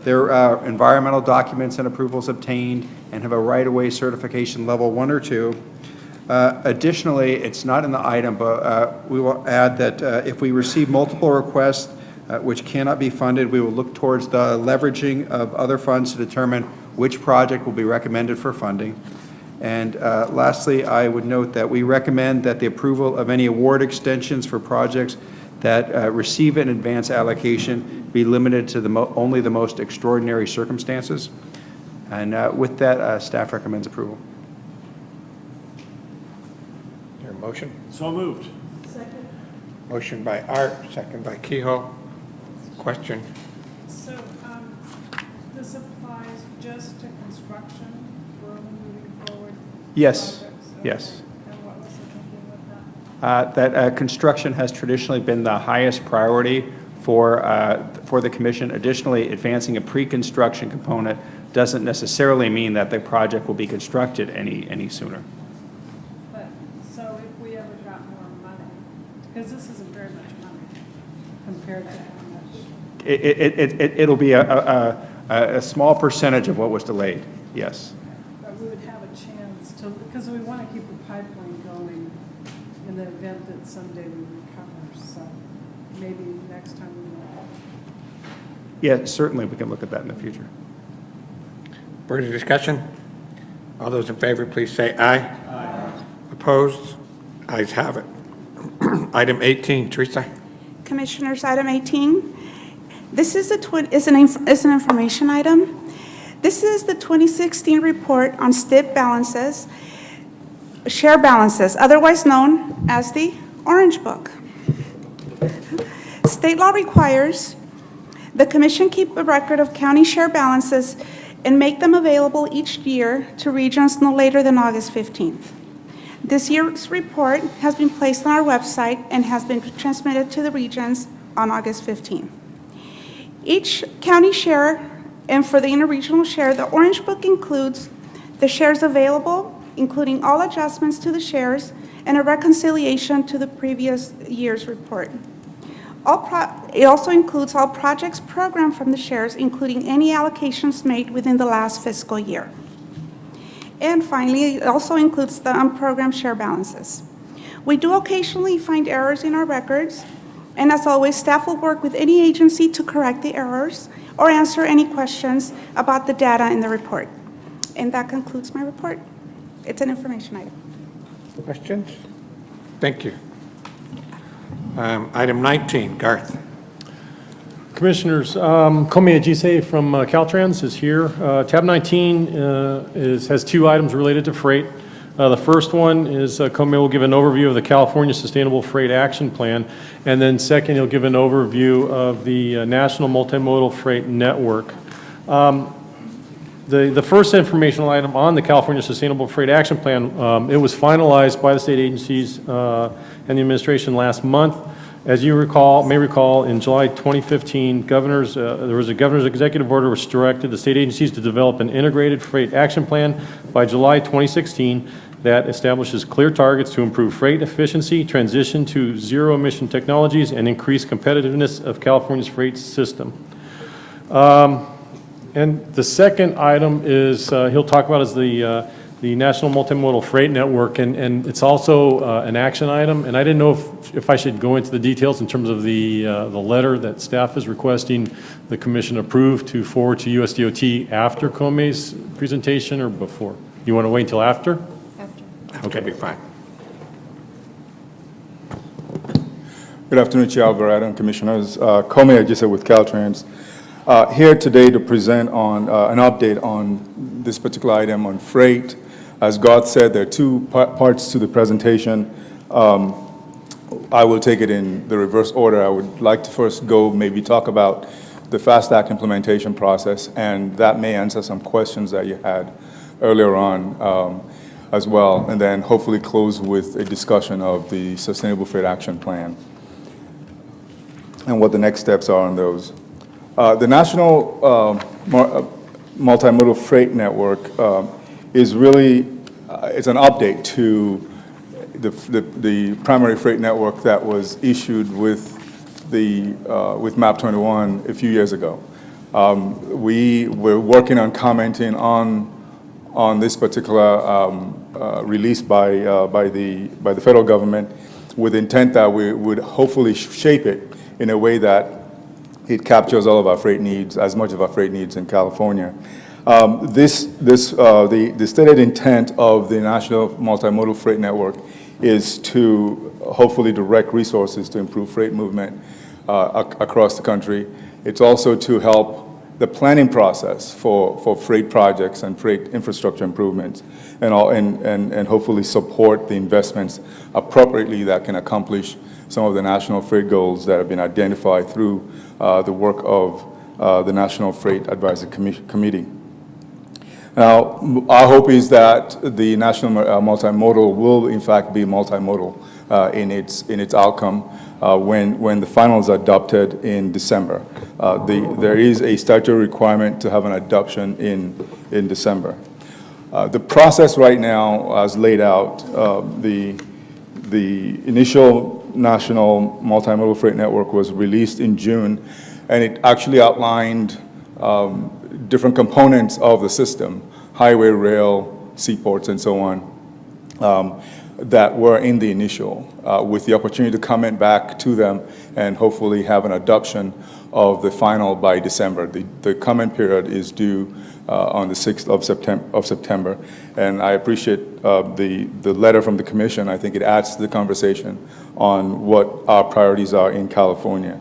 their environmental documents and approvals obtained, and have a right-of-way certification level 1 or 2. Additionally, it's not in the item, but we will add that if we receive multiple requests which cannot be funded, we will look towards the leveraging of other funds to determine which project will be recommended for funding. And lastly, I would note that we recommend that the approval of any award extensions for projects that receive an advance allocation be limited to only the most extraordinary circumstances. And with that, staff recommends approval. Is there a motion? So moved. Motion by Art, second by Kehoe. Question? So this applies just to construction, we're only moving forward? Yes, projects? yes. And what was the thinking with that? That construction has traditionally been the highest priority for the commission. Additionally, advancing a pre-construction component doesn't necessarily mean that the project will be constructed any sooner. But, so if we ever got more money, because this isn't very much money compared to how much. It'll be a small percentage of what was delayed, yes. But we would have a chance to, because we want to keep the pipeline going in the event that someday we recover, so maybe next time we will. Yeah, certainly we can look at that in the future. Further discussion? All those in favor, please say aye. Aye. Opposed? Ayes have it. Item 18, Teresa. Commissioners, item 18. This is an information item. This is the 2016 report on STIP balances, share balances, otherwise known as the Orange Book. State law requires the commission keep a record of county share balances and make them available each year to regions no later than August 15th. This year's report has been placed on our website and has been transmitted to the regions on August 15th. Each county share, and for the interregional share, the Orange Book includes the shares available, including all adjustments to the shares, and a reconciliation to the previous year's report. It also includes all projects programmed from the shares, including any allocations made within the last fiscal year. And finally, it also includes the unprogrammed share balances. We do occasionally find errors in our records, and as always, staff will work with any agency to correct the errors or answer any questions about the data in the report. And that concludes my report. It's an information item. Questions? Thank you. Item 19, Garth. Commissioners, Komi Ajise from Caltrans is here. Tab 19 has two items related to freight. The first one is Komi will give an overview of the California Sustainable Freight Action Plan, and then second, he'll give an overview of the National Multimodal Freight Network. The first informational item on the California Sustainable Freight Action Plan, it was finalized by the state agencies and the administration last month. As you may recall, in July 2015, there was a governor's executive order which directed the state agencies to develop an integrated freight action plan by July 2016 that establishes clear targets to improve freight efficiency, transition to zero-emission technologies, and increase competitiveness of California's freight system. And the second item is he'll talk about is the National Multimodal Freight Network, and it's also an action item. And I didn't know if I should go into the details in terms of the letter that staff is requesting the commission approve to forward to USDOT after Kome's presentation or before? You want to wait until after? After. Okay, be fine. Good afternoon, Chair Alvarado and Commissioners. Komi Ajise with Caltrans. Here today to present on an update on this particular item on freight. As God said, there are two parts to the presentation. I will take it in the reverse order. I would like to first maybe talk about the FAST Act implementation process, and that may answer some questions that you had earlier on as well, and then hopefully close with a discussion of the Sustainable Freight Action Plan and what the next steps are on those. The National Multimodal Freight Network is really, it's an update to the primary freight network that was issued with MAP 21 a few years ago. We were working on commenting on this particular release by the federal government with intent that we would hopefully shape it in a way that it captures all of our freight needs, as much of our freight needs in California. The stated intent of the National Multimodal Freight Network is to hopefully direct resources to improve freight movement across the country. It's also to help the planning process for freight projects and freight infrastructure improvements, and hopefully support the investments appropriately that can accomplish some of the national freight goals that have been identified through the work of the National Freight Advisory Committee. Now, our hope is that the national multimodal will in fact be multimodal in its outcome when the final is adopted in December. There is a statutory requirement to have an adoption in December. The process right now, as laid out, the initial national multimodal freight network was released in June, and it actually outlined different components of the system, highway, rail, seaports, and so on, that were in the initial, with the opportunity to comment back to them and hopefully have an adoption of the final by December. The comment period is due on the 6th of September, and I appreciate the letter from the Commission. I think it adds to the conversation on what our priorities are in California.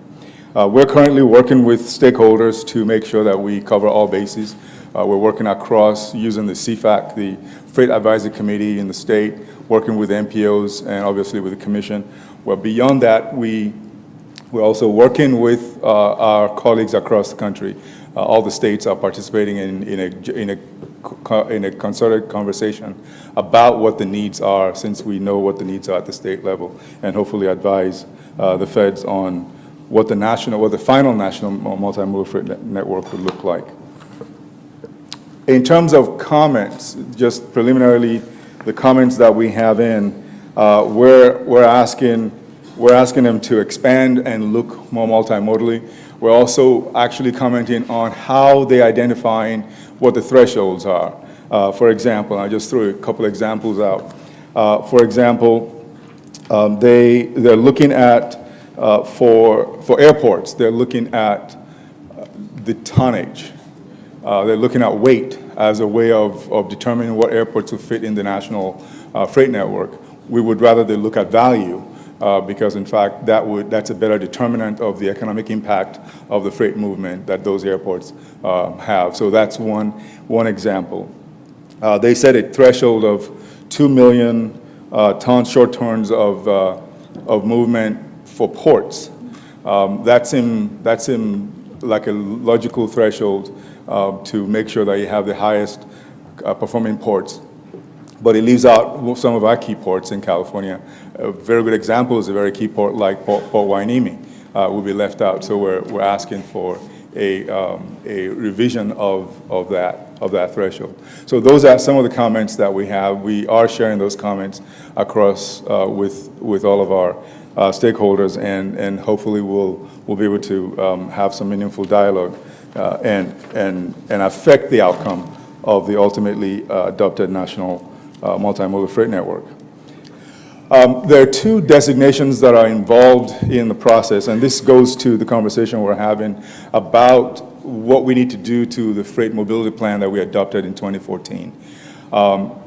We're currently working with stakeholders to make sure that we cover all bases. We're working across using the CFAC, the Freight Advisory Committee in the state, working with NPOs and obviously with the Commission. Well, beyond that, we're also working with our colleagues across the country. All the states are participating in a concerted conversation about what the needs are, since we know what the needs are at the state level, and hopefully advise the feds on what the final national multimodal freight network would look like. In terms of comments, just preliminarily, the comments that we have in, we're asking them to expand and look more multimodally. We're also actually commenting on how they're identifying what the thresholds are. For example, I just threw a couple examples out. For example, they're looking at, for airports, they're looking at the tonnage. They're looking at weight as a way of determining what airports will fit in the national freight network. We would rather they look at value, because in fact that's a better determinant of the economic impact of the freight movement that those airports have. So that's one example. They set a threshold of 2 million short tons of movement for ports. That's in like a logical threshold to make sure that you have the highest performing ports. But it leaves out some of our key ports in California. A very good example is a very key port like Port Hueneme will be left out. So we're asking for a revision of that threshold. So those are some of the comments that we have. We are sharing those comments across with all of our stakeholders, and hopefully we'll be able to have some meaningful dialogue and affect the outcome of the ultimately adopted national multimodal freight network. There are two designations that are involved in the process, and this goes to the conversation we're having about what we need to do to the freight mobility plan that we adopted in 2014.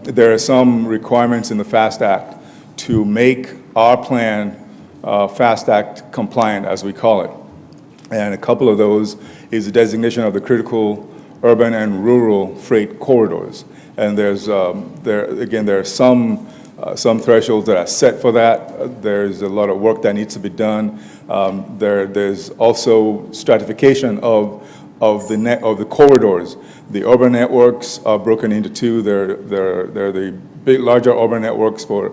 There are some requirements in the FAST Act to make our plan FAST Act compliant, as we call it. And a couple of those is the designation of the critical urban and rural freight corridors. And there are some thresholds that are set for that. There's a lot of work that needs to be done. There's also stratification of the corridors. The urban networks are broken into two. They're the larger urban networks for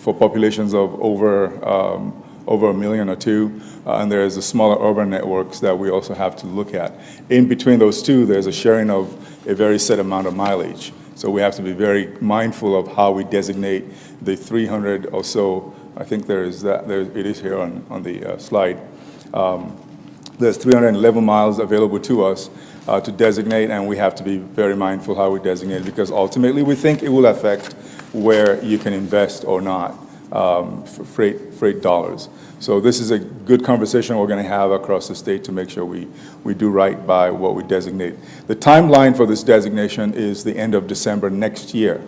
populations of over 1 million or 2, and there's the smaller urban networks that we also have to look at. In between those two, there's a sharing of a very set amount of mileage. So we have to be very mindful of how we designate the 300 or so. I think it is here on the slide. There's 311 miles available to us to designate, and we have to be very mindful how we designate, because ultimately we think it will affect where you can invest or not for freight dollars. So this is a good conversation we're going to have across the state to make sure we do right by what we designate. The timeline for this designation is the end of December next year.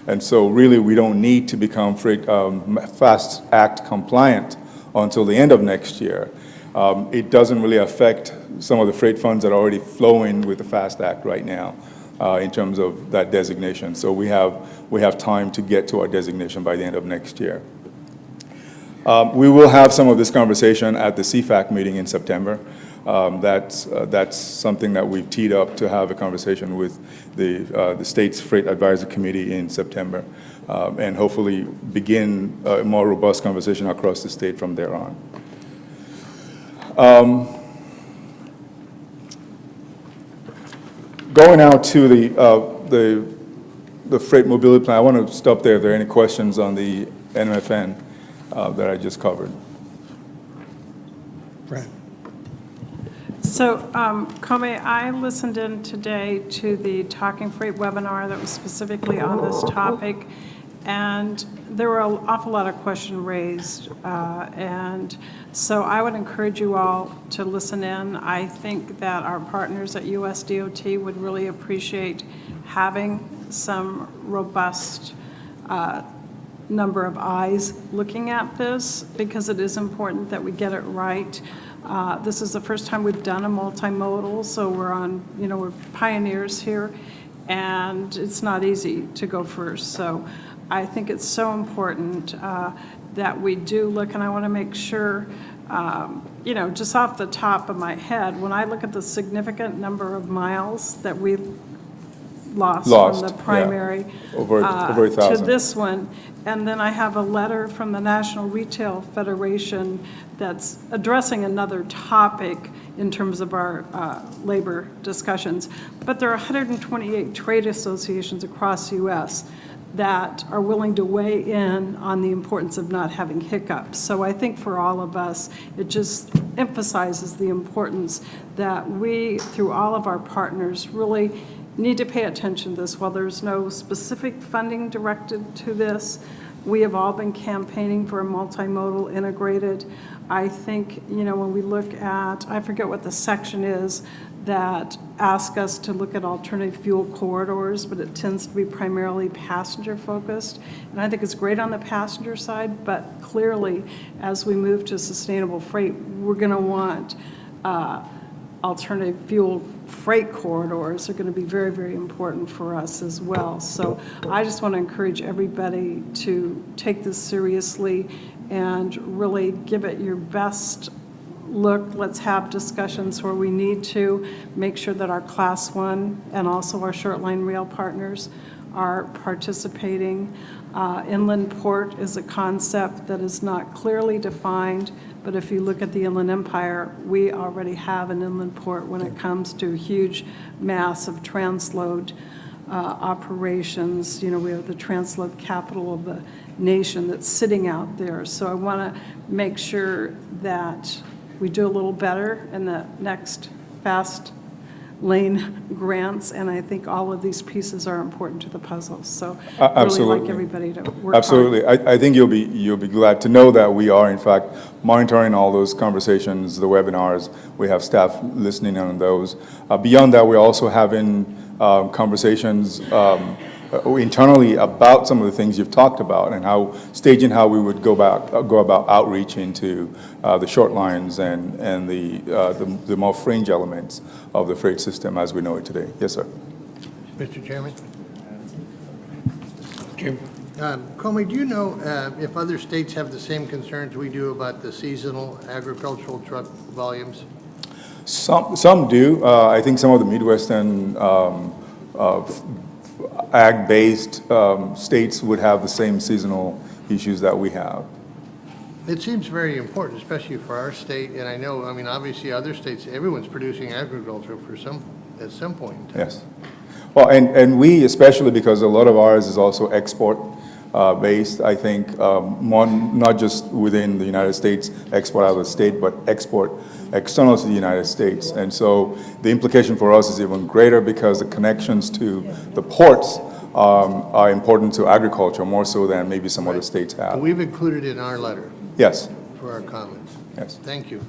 And so really, we don't need to become FAST Act compliant until the end of next year. It doesn't really affect some of the freight funds that are already flowing with the FAST Act right now in terms of that designation. So we have time to get to our designation by the end of next year. We will have some of this conversation at the CFAC meeting in September. That's something that we've teed up to have a conversation with the state's Freight Advisory Committee in September, and hopefully begin a more robust conversation across the state from there on. Going out to the freight mobility plan, I want to stop there. If there are any questions on the NMFN that I just covered. Brad. So, Comey, I listened in today to the Talking Freight webinar that was specifically on this topic, and there were an awful lot of questions raised, and so I would encourage you all to listen in. I think that our partners at USDOT would really appreciate having some robust number of eyes looking at this, because it is important that we get it right. This is the first time we've done a multimodal, so we're pioneers here, and it's not easy to go first. So I think it's so important that we do look, and I want to make sure, just off the top of my head, when I look at the significant number of miles that we lost from the primary over 1,000 to this one, and then I have a letter from the National Retail Federation that's addressing another topic in terms of our labor discussions. But there are 128 trade associations across the U.S. that are willing to weigh in on the importance of not having hiccups. So I think for all of us, it just emphasizes the importance that we, through all of our partners, really need to pay attention to this. While there's no specific funding directed to this, we have all been campaigning for a multimodal integrated. I think, when we look at, I forget what the section is, that ask us to look at alternative fuel corridors, but it tends to be primarily passenger focused. And I think it's great on the passenger side, but clearly, as we move to sustainable freight, we're going to want alternative fuel freight corridors are going to be very, very important for us as well. So I just want to encourage everybody to take this seriously and really give it your best look. Let's have discussions where we need to make sure that our Class 1 and also our short line rail partners are participating. Inland port is a concept that is not clearly defined, but if you look at the Inland Empire, we already have an inland port when it comes to huge mass of transload operations. We have the transload capital of the nation that's sitting out there. So I want to make sure that we do a little better in the next Fastlane grants, and I think all of these pieces are important to the puzzle. So I really like everybody to work Absolutely. I think you'll be glad to know that we are, in fact, monitoring all those conversations, the webinars. We have staff listening on those. Beyond that, we're also having conversations internally about some of the things you've talked about and how we would go about outreach into the short lines and the more fringe elements of the freight system as we know it today. Yes, sir. Mr. Chairman? Jim? Comey, do you know if other states have the same concerns we do about the seasonal agricultural truck volumes? Some do. I think some of the Midwestern ag-based states would have the same seasonal issues that we have. It seems very important, especially for our state, and I know, obviously other states, everyone's producing agriculture at some point in time. Yes. Well, and we, especially because a lot of ours is also export based, I think, not just within the United States, export out of the state, but export external to the United States. And so the implication for us is even greater because the connections to the ports are important to agriculture, more so than maybe some other states have. We've included it in our letter Yes. for our comments. Yes. Thank you.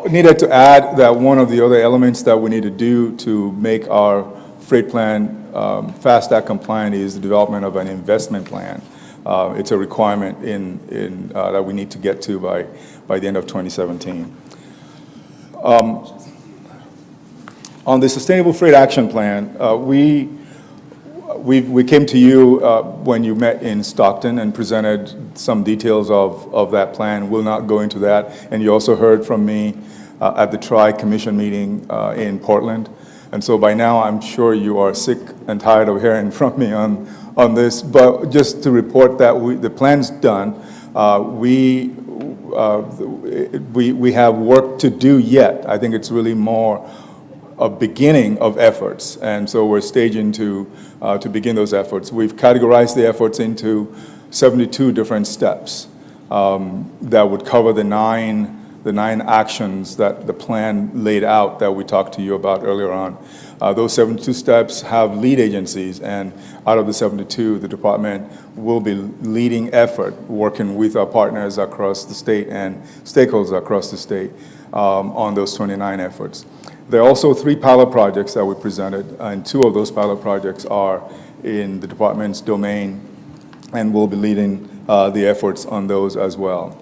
Needed to add that one of the other elements that we need to do to make our freight plan FAST Act compliant is the development of an investment plan. It's a requirement that we need to get to by the end of 2017. On the Sustainable Freight Action Plan, we came to you when you met in Stockton and presented some details of that plan. We'll not go into that. And you also heard from me at the Tri-Commission meeting in Portland. And so by now, I'm sure you are sick and tired of hearing from me on this. But just to report that the plan's done. We have work to do yet. I think it's really more a beginning of efforts, and so we're staging to begin those efforts. We've categorized the efforts into 72 different steps that would cover the nine actions that the plan laid out that we talked to you about earlier on. Those 72 steps have lead agencies, and out of the 72, the department will be leading effort, working with our partners across the state and stakeholders across the state on those 29 efforts. There are also 3 pilot projects that we presented, and 2 of those pilot projects are in the department's domain, and we'll be leading the efforts on those as well.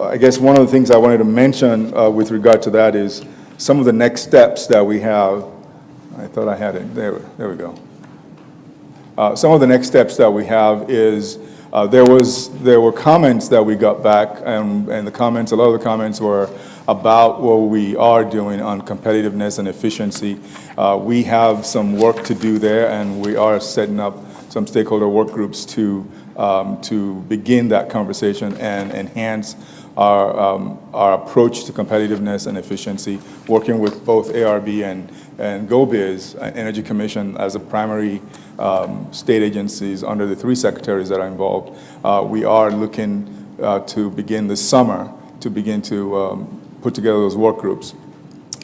I guess one of the things I wanted to mention with regard to that is some of the next steps that we have. I thought I had it. There we go. Some of the next steps that we have is there were comments that we got back, and a lot of the comments were about what we are doing on competitiveness and efficiency. We have some work to do there, and we are setting up some stakeholder work groups to begin that conversation and enhance our approach to competitiveness and efficiency, working with both ARB and GoBiz, Energy Commission, as the primary state agencies under the 3 secretaries that are involved. We are looking to begin this summer to put together those work groups.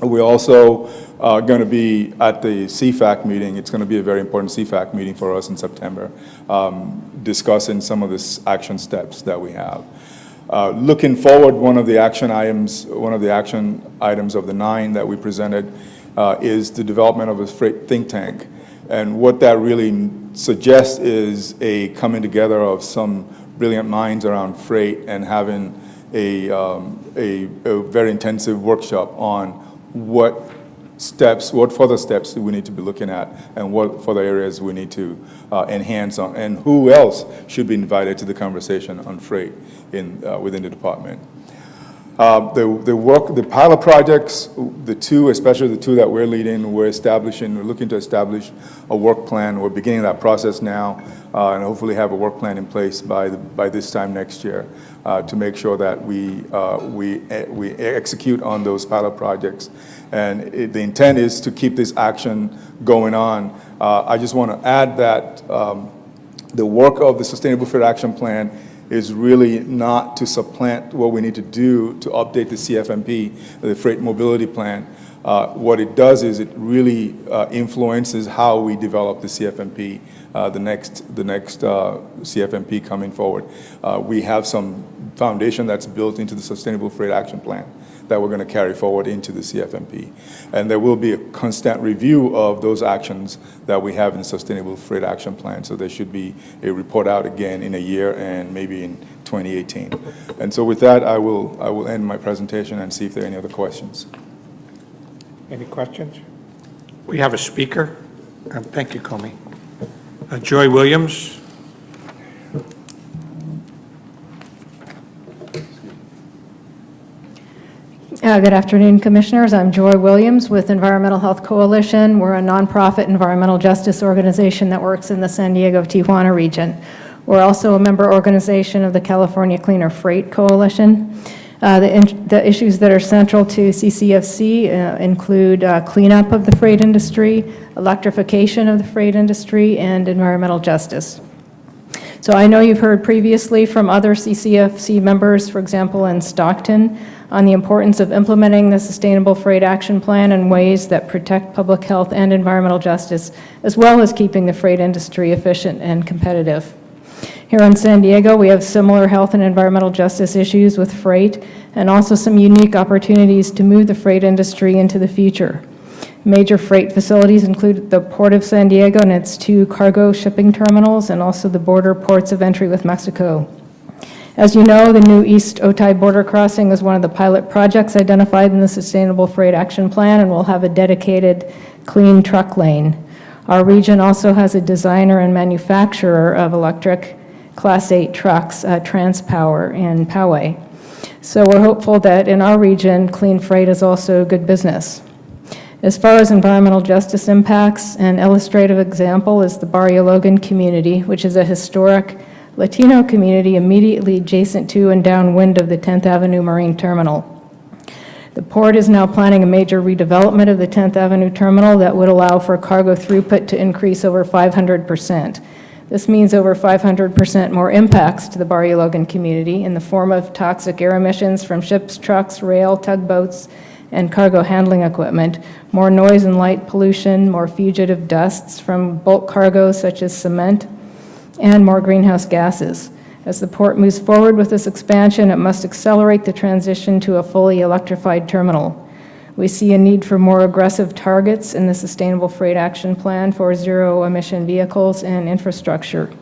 We're also going to be at the CFAC meeting. It's going to be a very important CFAC meeting for us in September, discussing some of the action steps that we have. Looking forward, one of the action items of the 9 that we presented is the development of a freight think tank. And what that really suggests is a coming together of some brilliant minds around freight and having a very intensive workshop on what further steps do we need to be looking at, and what further areas we need to enhance on, and who else should be invited to the conversation on freight within the department. The pilot projects, especially the 2 that we're leading, we're looking to establish a work plan. We're beginning that process now, and hopefully have a work plan in place by this time next year to make sure that we execute on those pilot projects. And the intent is to keep this action going on. I just want to add that the work of the Sustainable Freight Action Plan is really not to supplant what we need to do to update the CFMP, the Freight Mobility Plan. What it does is it really influences how we develop the CFMP, the next CFMP coming forward. We have some foundation that's built into the Sustainable Freight Action Plan that we're going to carry forward into the CFMP. And there will be a constant review of those actions that we have in the Sustainable Freight Action Plan. So there should be a report out again in a year and maybe in 2018. And so with that, I will end my presentation and see if there are any other questions. Any questions? We have a speaker. Thank you, Comey. Joy Williams. Good afternoon, Commissioners. I'm Joy Williams with Environmental Health Coalition. We're a nonprofit environmental justice organization that works in the San Diego-Tijuana region. We're also a member organization of the California Cleaner Freight Coalition. The issues that are central to CCFC include cleanup of the freight industry, electrification of the freight industry, and environmental justice. So I know you've heard previously from other CCFC members, for example, in Stockton, on the importance of implementing the Sustainable Freight Action Plan in ways that protect public health and environmental justice, as well as keeping the freight industry efficient and competitive. Here in San Diego, we have similar health and environmental justice issues with freight, and also some unique opportunities to move the freight industry into the future. Major freight facilities include the Port of San Diego and its 2 cargo shipping terminals, and also the border ports of entry with Mexico. As you know, the new East Otay border crossing is one of the pilot projects identified in the Sustainable Freight Action Plan and will have a dedicated clean truck lane. Our region also has a designer and manufacturer of electric Class 8 trucks, TransPower in Poway. So we're hopeful that in our region, clean freight is also good business. As far as environmental justice impacts, an illustrative example is the Barrio Logan community, which is a historic Latino community immediately adjacent to and downwind of the 10th Avenue Marine Terminal. The port is now planning a major redevelopment of the 10th Avenue Terminal that would allow for cargo throughput to increase over 500%. This means over 500% more impacts to the Barrio Logan community in the form of toxic air emissions from ships, trucks, rail, tugboats, and cargo handling equipment, more noise and light pollution, more fugitive dusts from bulk cargo such as cement, and more greenhouse gases. As the port moves forward with this expansion, it must accelerate the transition to a fully electrified terminal. We see a need for more aggressive targets in the Sustainable Freight Action Plan for zero-emission vehicles and infrastructure.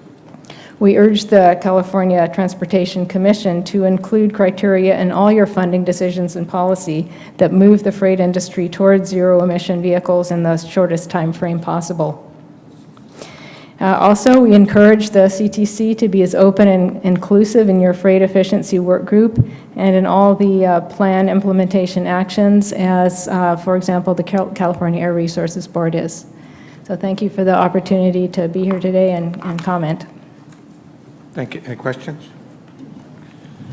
We urge the California Transportation Commission to include criteria in all your funding decisions and policy that move the freight industry towards zero-emission vehicles in the shortest time frame possible. Also, we encourage the CTC to be as open and inclusive in your freight efficiency work group and in all the plan implementation actions as, for example, the California Air Resources Board is. So thank you for the opportunity to be here today and comment. Thank you. Any questions?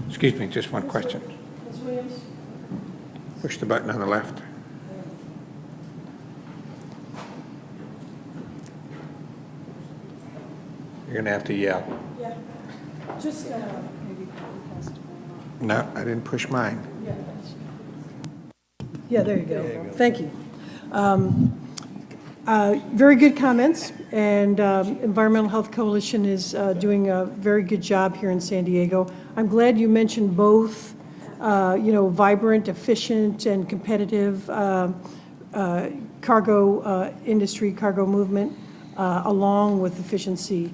Excuse me, just one question. Ms. Williams? Push the button on the left. You're going to have to yell. Yeah. Just maybe pass it around. No, I didn't push mine. Yeah, there you go. Thank you. Very good comments, and Environmental Health Coalition is doing a very good job here in San Diego. I'm glad you mentioned both, vibrant, efficient, and competitive cargo industry, cargo movement, along with efficiency.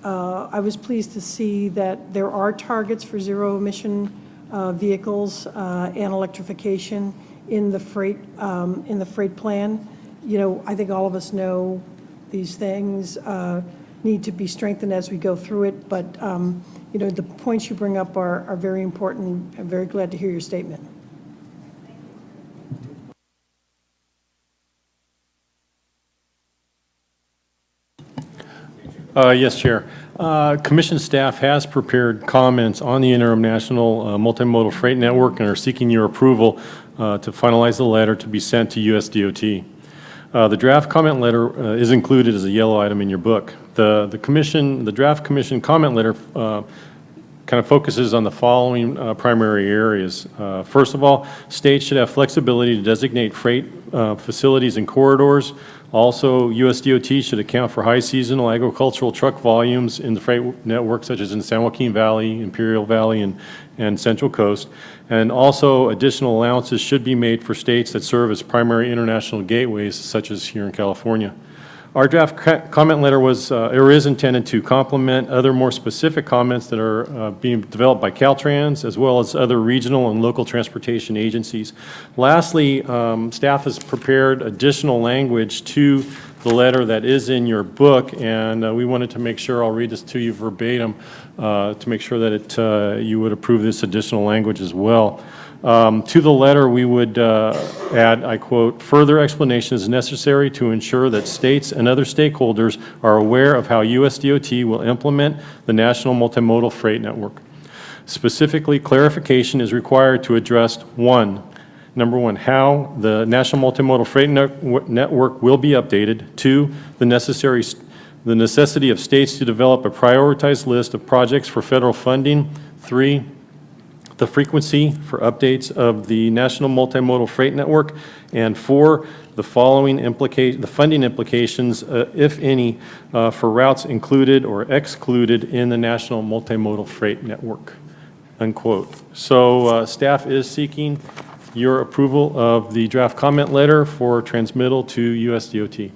I was pleased to see that there are targets for zero-emission vehicles and electrification in the freight plan. I think all of us know these things need to be strengthened as we go through it, but the points you bring up are very important. I'm very glad to hear your statement. Yes, Chair. Commission staff has prepared comments on the interim national multimodal freight network and are seeking your approval to finalize the letter to be sent to USDOT. The draft comment letter is included as a yellow item in your book. The draft commission comment letter kind of focuses on the following primary areas. First of all, states should have flexibility to designate freight facilities and corridors. Also, USDOT should account for high seasonal agricultural truck volumes in the freight network, such as in San Joaquin Valley, Imperial Valley, and Central Coast. And also, additional allowances should be made for states that serve as primary international gateways, such as here in California. Our draft comment letter is intended to complement other more specific comments that are being developed by Caltrans, as well as other regional and local transportation agencies. Lastly, staff has prepared additional language to the letter that is in your book, and we wanted to make sure, I'll read this to you verbatim, to make sure that you would approve this additional language as well. To the letter, we would add, I quote, "Further explanation is necessary to ensure that states and other stakeholders are aware of how USDOT will implement the National Multimodal Freight Network. Specifically, clarification is required to address number one, how the National Multimodal Freight Network will be updated. 2, the necessity of states to develop a prioritized list of projects for federal funding. 3, the frequency for updates of the National Multimodal Freight Network, and 4, the following the funding implications, if any, for routes included or excluded in the National Multimodal Freight Network, unquote. So staff is seeking your approval of the draft comment letter for transmittal to USDOT.